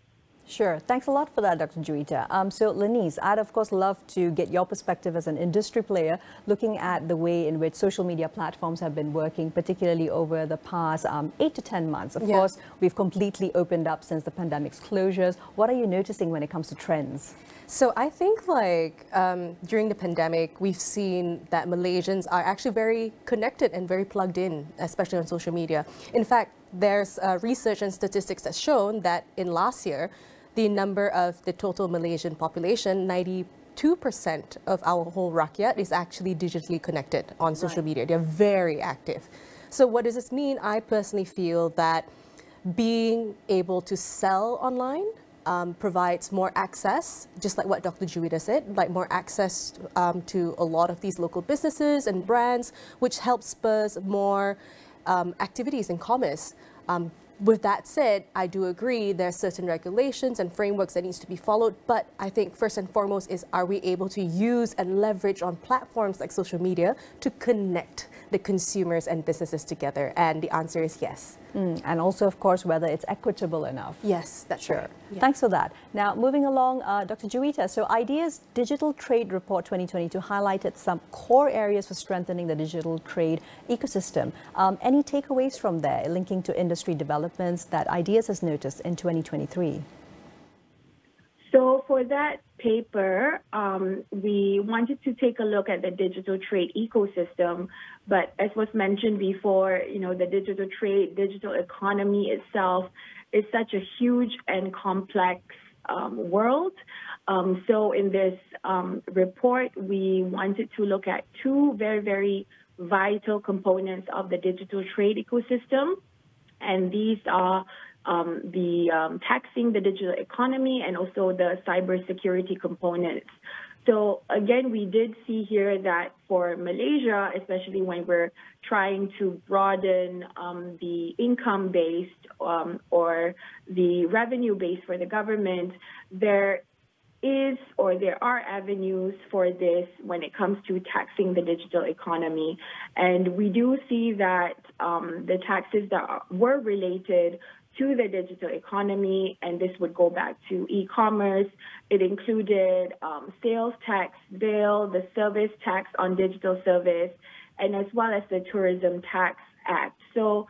Sure. Thanks a lot for that, Dr. Juwita. So, Lenice, I'd of course love to get your perspective as an industry player, looking at the way in which social media platforms have been working, particularly over the past 8 to 10 months. Of course, we've completely opened up since the pandemic's closures. What are you noticing when it comes to trends? So I think during the pandemic, we've seen that Malaysians are actually very connected and very plugged in, especially on social media. In fact, there's research and statistics that's shown that in last year, the number of the total Malaysian population, 92% of our whole rakyat is actually digitally connected on social media. They're very active. So what does this mean? I personally feel that being able to sell online provides more access, just like what Dr. Juwita said, like more access to a lot of these local businesses and brands, which helps spurs more activities in commerce. With that said, I do agree there are certain regulations and frameworks that needs to be followed, but I think first and foremost is, are we able to use and leverage on platforms like social media to connect the consumers and businesses together? And the answer is yes. And also, of course, whether it's equitable enough. Yes, that's sure. right. Yeah. Thanks for that. Now, moving along, Dr. Juwita, so IDEA's Digital Trade Report 2022 highlighted some core areas for strengthening the digital trade ecosystem. Any takeaways from there linking to industry developments that IDEA's has noticed in 2023? So for that paper, we wanted to take a look at the digital trade ecosystem. But as was mentioned before, the digital trade, digital economy itself is such a huge and complex world. So in this report, we wanted to look at two very, very vital components of the digital trade ecosystem. And these are taxing the digital economy and also the cybersecurity components. So again, we did see here that for Malaysia, especially when we're trying to broaden the income-based or the revenue base for the government, there are avenues for this when it comes to taxing the digital economy. And we do see that the taxes that were related to the digital economy, and this would go back to e-commerce. It included sales tax bill, the service tax on digital service, and as well as the Tourism Tax Act. So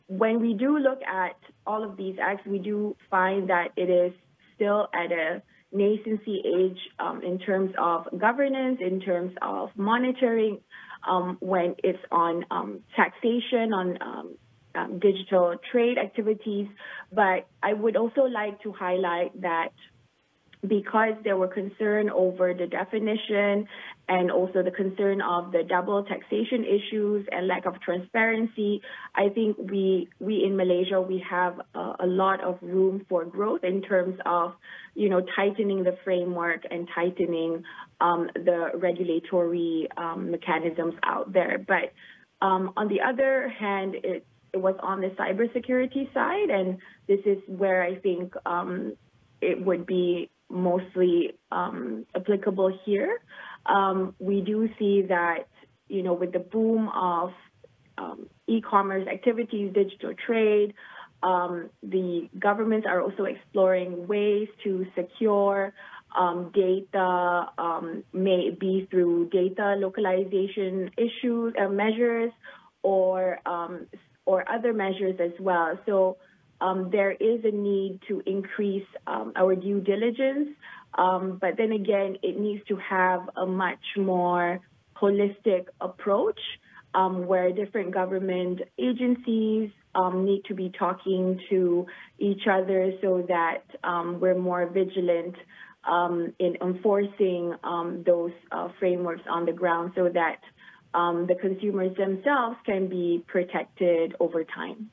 when we do look at all of these acts, we do find that it is still at a nascency age in terms of governance, in terms of monitoring, when it's on taxation, on digital trade activities. But I would also like to highlight that because there were concern over the definition and also the concern of the double taxation issues and lack of transparency, I think we in Malaysia, we have a lot of room for growth in terms of, tightening the framework and tightening the regulatory mechanisms out there. But on the other hand, it was on the cybersecurity side, and this is where I think it would be mostly applicable here. We do see that, with the boom of e-commerce activities, digital trade, the governments are also exploring ways to secure data, may it be through data localization measures, or other measures as well. So there is a need to increase our due diligence. But then again, it needs to have a much more holistic approach where different government agencies need to be talking to each other so that we're more vigilant in enforcing those frameworks on the ground so that the consumers themselves can be protected over time.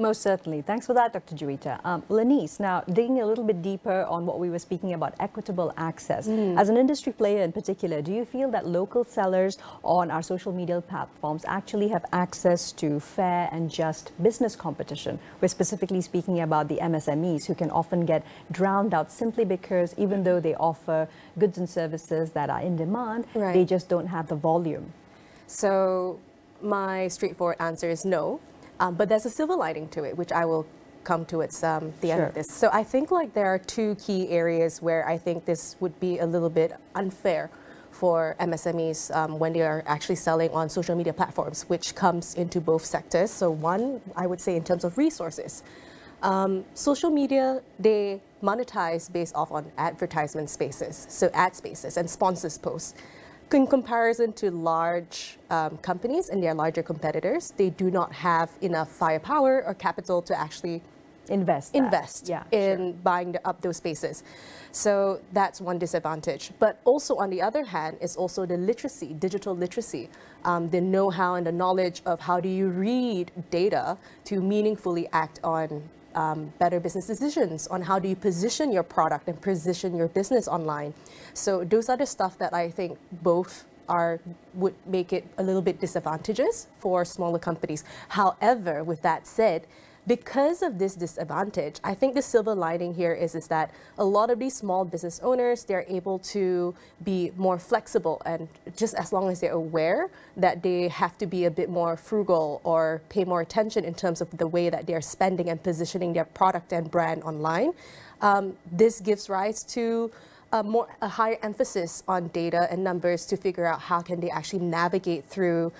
Most certainly. Thanks for that, Dr. Juwita. Lanice, now digging a little bit deeper on what we were speaking about, equitable access. As an industry player in particular, do you feel that local sellers on our social media platforms actually have access to fair and just business competition? We're specifically speaking about the MSMEs who can often get drowned out simply because even though they offer goods and services that are in demand, they just don't have the volume. So my straightforward answer is no. But there's a silver lining to it, which I will come to at the end of this. So I think like there are two key areas where I think this would be a little bit unfair for MSMEs when they are actually selling on social media platforms, which comes into both sectors. So one, I would say in terms of resources. Social media, they monetize based off on advertisement spaces, so ad spaces and sponsors posts. In comparison to large companies and their larger competitors, they do not have enough firepower or capital to actually invest in buying up those spaces. So that's one disadvantage. But also on the other hand is also the literacy, digital literacy, the know-how and the knowledge of how do you read data to meaningfully act on better business decisions, on how do you position your product and position your business online. So those are the stuff that I think both would make it a little bit disadvantageous for smaller companies. However, with that said, because of this disadvantage, I think the silver lining here is that a lot of these small business owners, they're able to be more flexible, and just as long as they're aware that they have to be a bit more frugal or pay more attention in terms of the way that they're spending and positioning their product and brand online, this gives rise to a higher emphasis on data and numbers to figure out how can they actually navigate through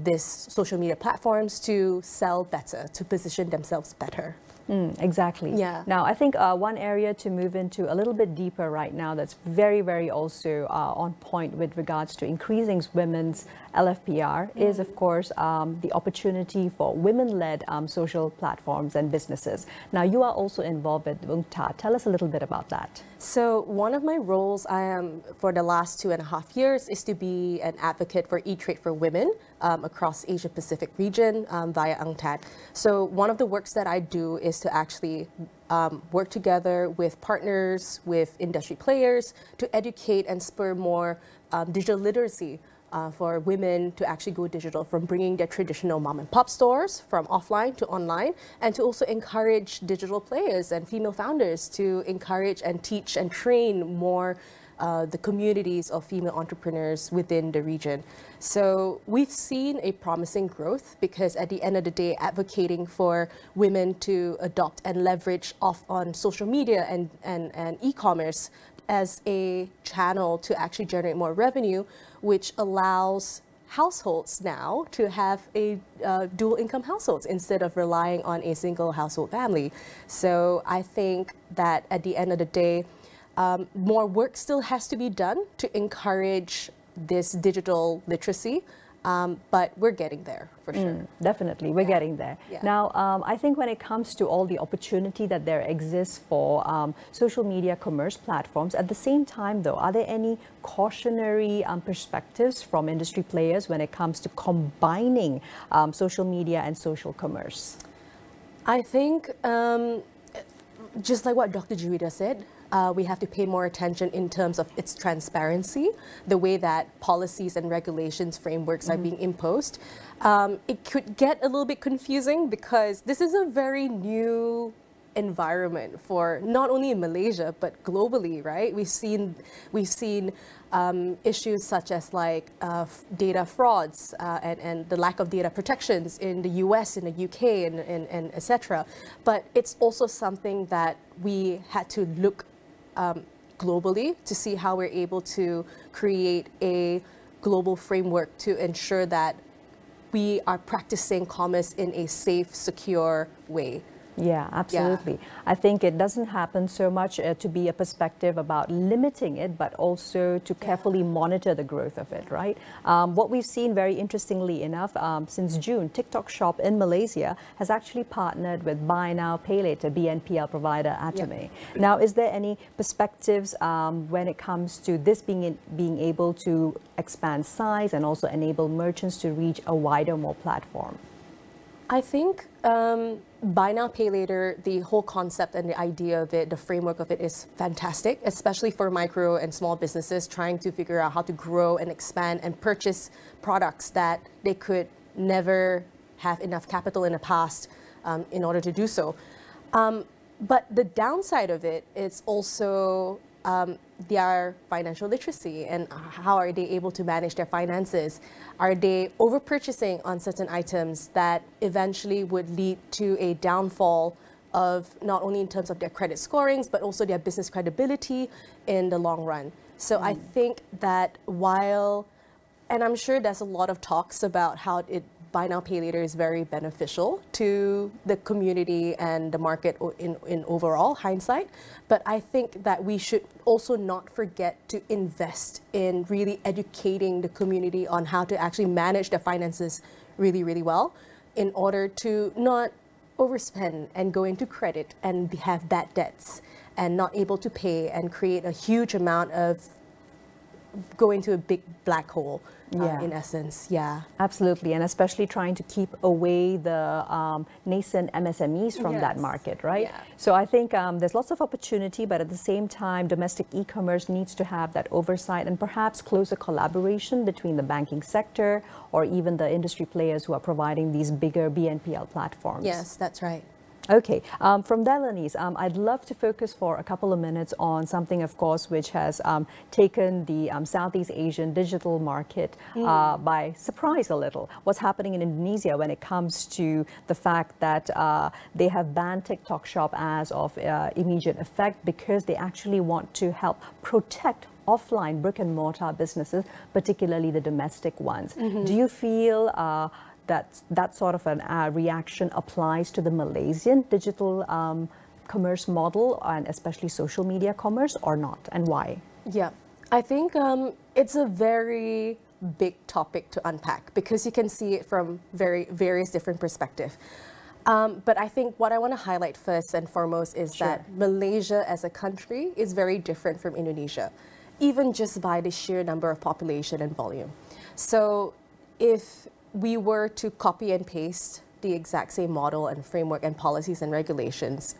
these social media platforms to sell better, to position themselves better. Exactly. Yeah. Now, I think one area to move into a little bit deeper right now that's very, very also on point with regards to increasing women's LFPR is, of course, the opportunity for women-led social platforms and businesses. Now, you are also involved with UNGTA. Tell us a little bit about that. So one of my roles for the last 2.5 years is to be an advocate for e-trade for women across Asia Pacific region via UNGTA. So one of the works that I do is to actually work together with partners, with industry players to educate and spur more digital literacy for women to actually go digital, from bringing their traditional mom and pop stores from offline to online, and to also encourage digital players and female founders to encourage and teach and train more the communities of female entrepreneurs within the region. So we've seen a promising growth because at the end of the day, advocating for women to adopt and leverage off on social media and e-commerce as a channel to actually generate more revenue, which allows households now to have a dual income households instead of relying on a single household family. So I think that at the end of the day, more work still has to be done to encourage this digital literacy, but we're getting there for sure. Definitely, we're getting there. Yeah. Now, I think when it comes to all the opportunity that there exists for social media commerce platforms, at the same time though, are there any cautionary perspectives from industry players when it comes to combining social media and social commerce? I think just like what Dr. Juwita said, we have to pay more attention in terms of its transparency, the way that policies and regulations frameworks are being imposed. It could get a little bit confusing because this is a very new environment for not only in Malaysia but globally, right? We've seen issues such as like data frauds and the lack of data protections in the US, in the UK, and etc. But it's also something that we had to look globally to see how we're able to create a global framework to ensure that we are practicing commerce in a safe, secure way. Yeah, absolutely. I think it doesn't happen so much to be a perspective about limiting it, but also to carefully monitor the growth of it, right? What we've seen very interestingly enough, since June, TikTok Shop in Malaysia has actually partnered with Buy Now, Pay Later BNPL provider Atome. Now, is there any perspectives when it comes to this being able to expand size and also enable merchants to reach a wider, more platform? I think Buy Now, Pay Later, the whole concept and the idea of it, the framework of it is fantastic, especially for micro and small businesses trying to figure out how to grow and expand and purchase products that they could never have enough capital in the past in order to do so. But the downside of it is also their financial literacy and how are they able to manage their finances. Are they over-purchasing on certain items that eventually would lead to a downfall of not only in terms of their credit scorings, but also their business credibility in the long run. So I think that while, and I'm sure there's a lot of talks about how Buy Now, Pay Later is very beneficial to the community and the market in overall hindsight. But I think that we should also not forget to invest in really educating the community on how to actually manage their finances really, really well in order to not overspend and go into credit and have bad debts and not able to pay and create a huge amount of go into a big black hole, in essence. Yeah, absolutely, and especially trying to keep away the nascent MSMEs from that market, right? So I think there's lots of opportunity, but at the same time, domestic e-commerce needs to have that oversight and perhaps closer collaboration between the banking sector or even the industry players who are providing these bigger BNPL platforms. Yes, that's right. Okay, from there, Lenise, I'd love to focus for a couple of minutes on something, of course, which has taken the Southeast Asian digital market by surprise a little. What's happening in Indonesia when it comes to the fact that they have banned TikTok Shop as of immediate effect because they actually want to help protect offline brick and mortar businesses, particularly the domestic ones. Do you feel that sort of a reaction applies to the Malaysian digital commerce model and especially social media commerce or not, and why? Yeah, I think it's a very big topic to unpack because you can see it from various different perspectives. But I think what I want to highlight first and foremost is that Malaysia as a country is very different from Indonesia, even just by the sheer number of population and volume. So if we were to copy and paste the exact same model and framework and policies and regulations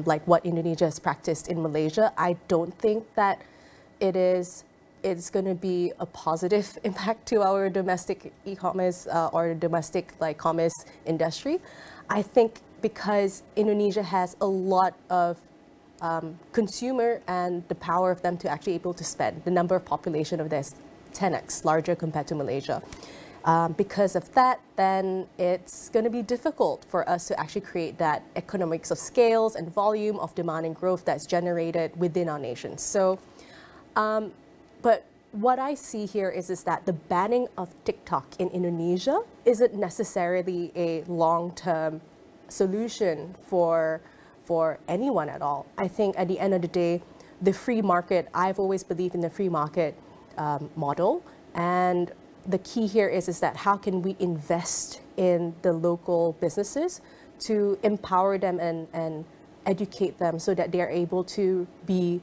like what Indonesia has practiced in Malaysia, I don't think that it's going to be a positive impact to our domestic e-commerce or domestic commerce industry. I think because Indonesia has a lot of consumer and the power of them to actually able to spend. The number of population of this 10x larger compared to Malaysia. Because of that, then it's going to be difficult for us to actually create that economics of scales and volume of demand and growth that's generated within our nation. So, but what I see here is that the banning of TikTok in Indonesia isn't necessarily a long-term solution for anyone at all. I think at the end of the day, the free market, I've always believed in the free market model, and the key here is that how can we invest in the local businesses to empower them and educate them so that they're able to be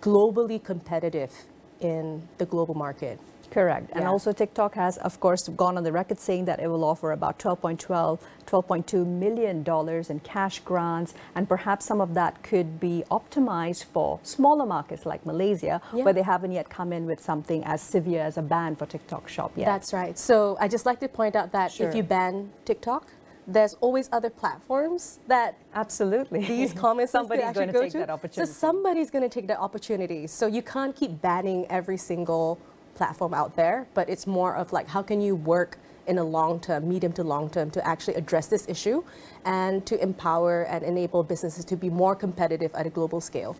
globally competitive in the global market. Correct. And also TikTok has, of course, gone on the record saying that it will offer about $12.2 million in cash grants, and perhaps some of that could be optimized for smaller markets like Malaysia, where they haven't yet come in with something as severe as a ban for TikTok Shop yet. That's right. So I just like to point out that if you ban TikTok, there's always other platforms that these comments somebody's going to take that opportunity. So somebody's going to take that opportunity. So you can't keep banning every single platform out there, but it's more of like how can you work in a long term, medium to long term, to actually address this issue and to empower and enable businesses to be more competitive at a global scale.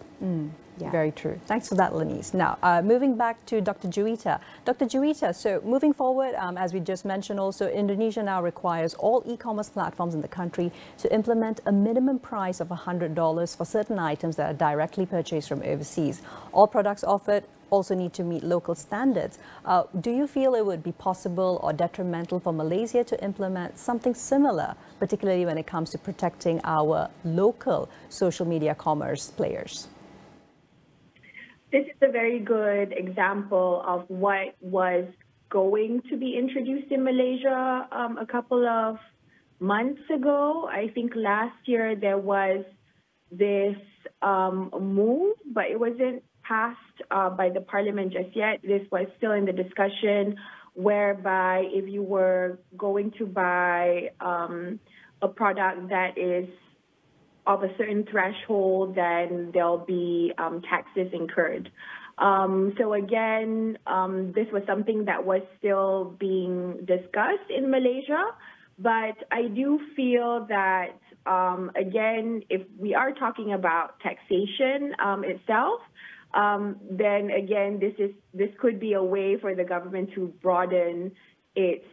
Yeah. Very true. Thanks for that, Lenice. Now, moving back to Dr. Juwita. Dr. Juwita, so moving forward, as we just mentioned also, Indonesia now requires all e-commerce platforms in the country to implement a minimum price of $100 for certain items that are directly purchased from overseas. All products offered also need to meet local standards. Do you feel it would be possible or detrimental for Malaysia to implement something similar, particularly when it comes to protecting our local social media commerce players? This is a very good example of what was going to be introduced in Malaysia a couple of months ago. I think last year there was this move, but it wasn't passed by the parliament just yet. This was still in the discussion, whereby if you were going to buy a product that is of a certain threshold, then there'll be taxes incurred. So again, this was something that was still being discussed in Malaysia, but I do feel that, again, if we are talking about taxation itself, then again, this could be a way for the government to broaden its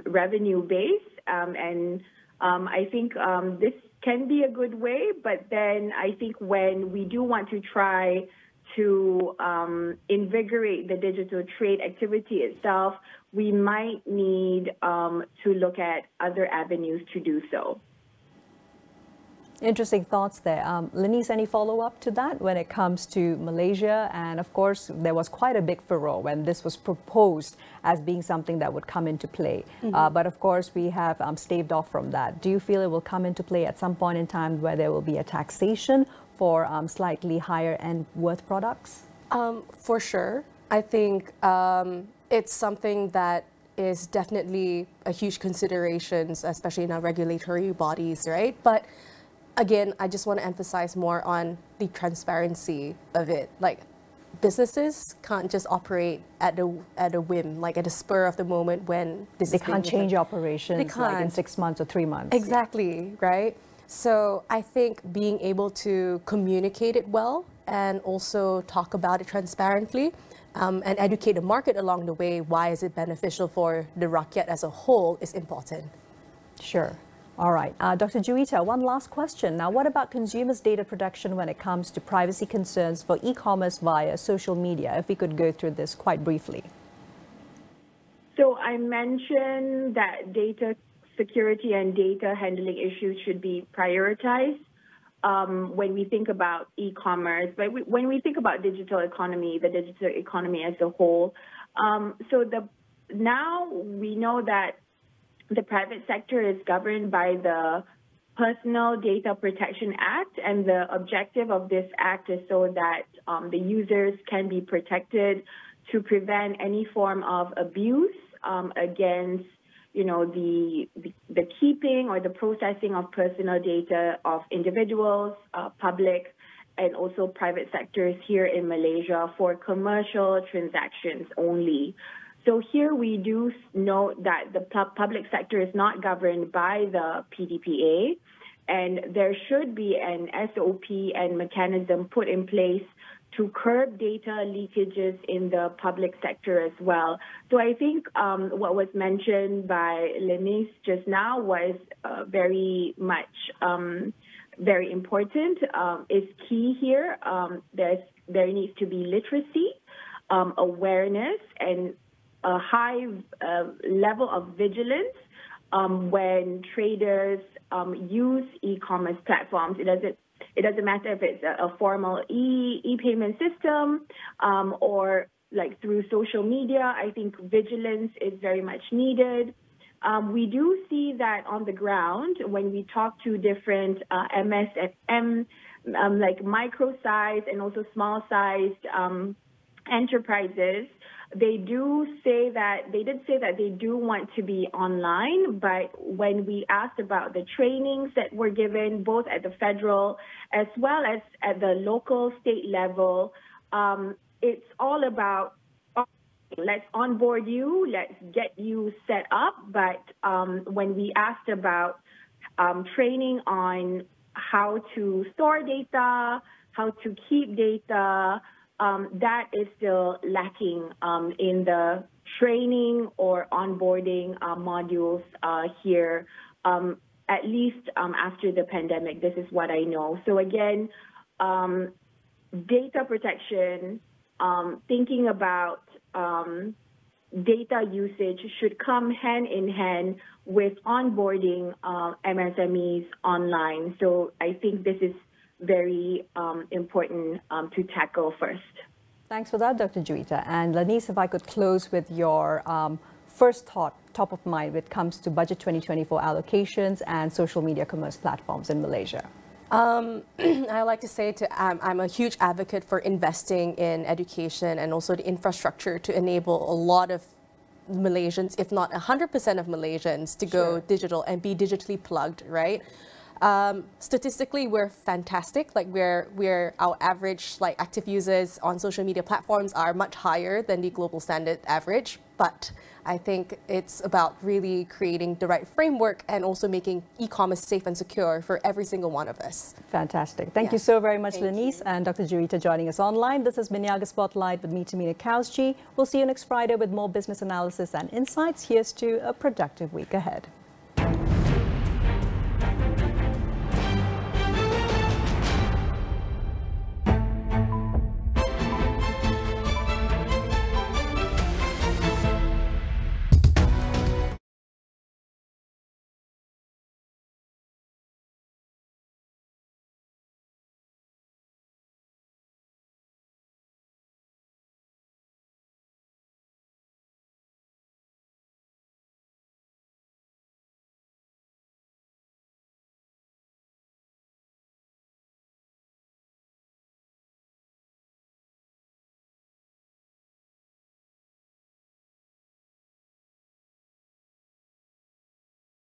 revenue base, and I think this can be a good way, but then I think when we do want to try to invigorate the digital trade activity itself, we might need to look at other avenues to do so. Interesting thoughts there. Lenice, any follow-up to that when it comes to Malaysia? And of course, there was quite a big furore when this was proposed as being something that would come into play. But of course, we have staved off from that. Do you feel it will come into play at some point in time where there will be a taxation for slightly higher end worth products? For sure. I think it's something that is definitely a huge consideration, especially in our regulatory bodies, right? But again, I just want to emphasize more on the transparency of it. Like, businesses can't just operate at a whim, like at a spur of the moment when this they can't change operations like in 6 months or 3 months. Exactly, right? So I think being able to communicate it well and also talk about it transparently and educate the market along the way, why is it beneficial for the rakyat as a whole, is important. Sure. All right. Dr. Juwita, one last question. Now, what about consumers' data protection when it comes to privacy concerns for e-commerce via social media? If we could go through this quite briefly. So I mentioned that data security and data handling issues should be prioritized when we think about e-commerce, but when we think about digital economy, the digital economy as a whole. Now we know that the private sector is governed by the Personal Data Protection Act, and the objective of this act is so that the users can be protected to prevent any form of abuse against, the keeping or the processing of personal data of individuals, public, and also private sectors here in Malaysia for commercial transactions only. So here we do note that the public sector is not governed by the PDPA, and there should be an SOP and mechanism put in place to curb data leakages in the public sector as well. So I think what was mentioned by Lenice just now was very much very important, is key here. There needs to be literacy, awareness, and a high level of vigilance when traders use e-commerce platforms. It doesn't matter if it's a formal e-payment system or like through social media. I think vigilance is very much needed. We do see that on the ground when we talk to different MSM, like micro-sized and also small-sized enterprises. They did say that they do want to be online, but when we asked about the trainings that were given, both at the federal as well as at the local state level, it's all about let's onboard you, let's get you set up. But when we asked about training on how to store data, how to keep data, that is still lacking in the training or onboarding modules here, at least after the pandemic. This is what I know. So again, data protection, thinking about data usage should come hand in hand with onboarding MSMEs online. So I think this is very important to tackle first. Thanks for that, Dr. Juwita. And Lanice, if I could close with your first thought, top of mind, when it comes to Budget 2024 allocations and social media commerce platforms in Malaysia. I like to say I'm a huge advocate for investing in education and also the infrastructure to enable a lot of Malaysians, if not 100% of Malaysians, to go digital and be digitally plugged, right? Statistically, we're fantastic. Like we're our average active users on social media platforms are much higher than the global standard average. But I think it's about really creating the right framework and also making e-commerce safe and secure for every single one of us. Fantastic. Thank you so very much, Lanice and Dr. Juwita, joining us online. This has been Niaga Spotlight with me, Tamina Kausji. We'll see you next Friday with more business analysis and insights. Here's to a productive week ahead.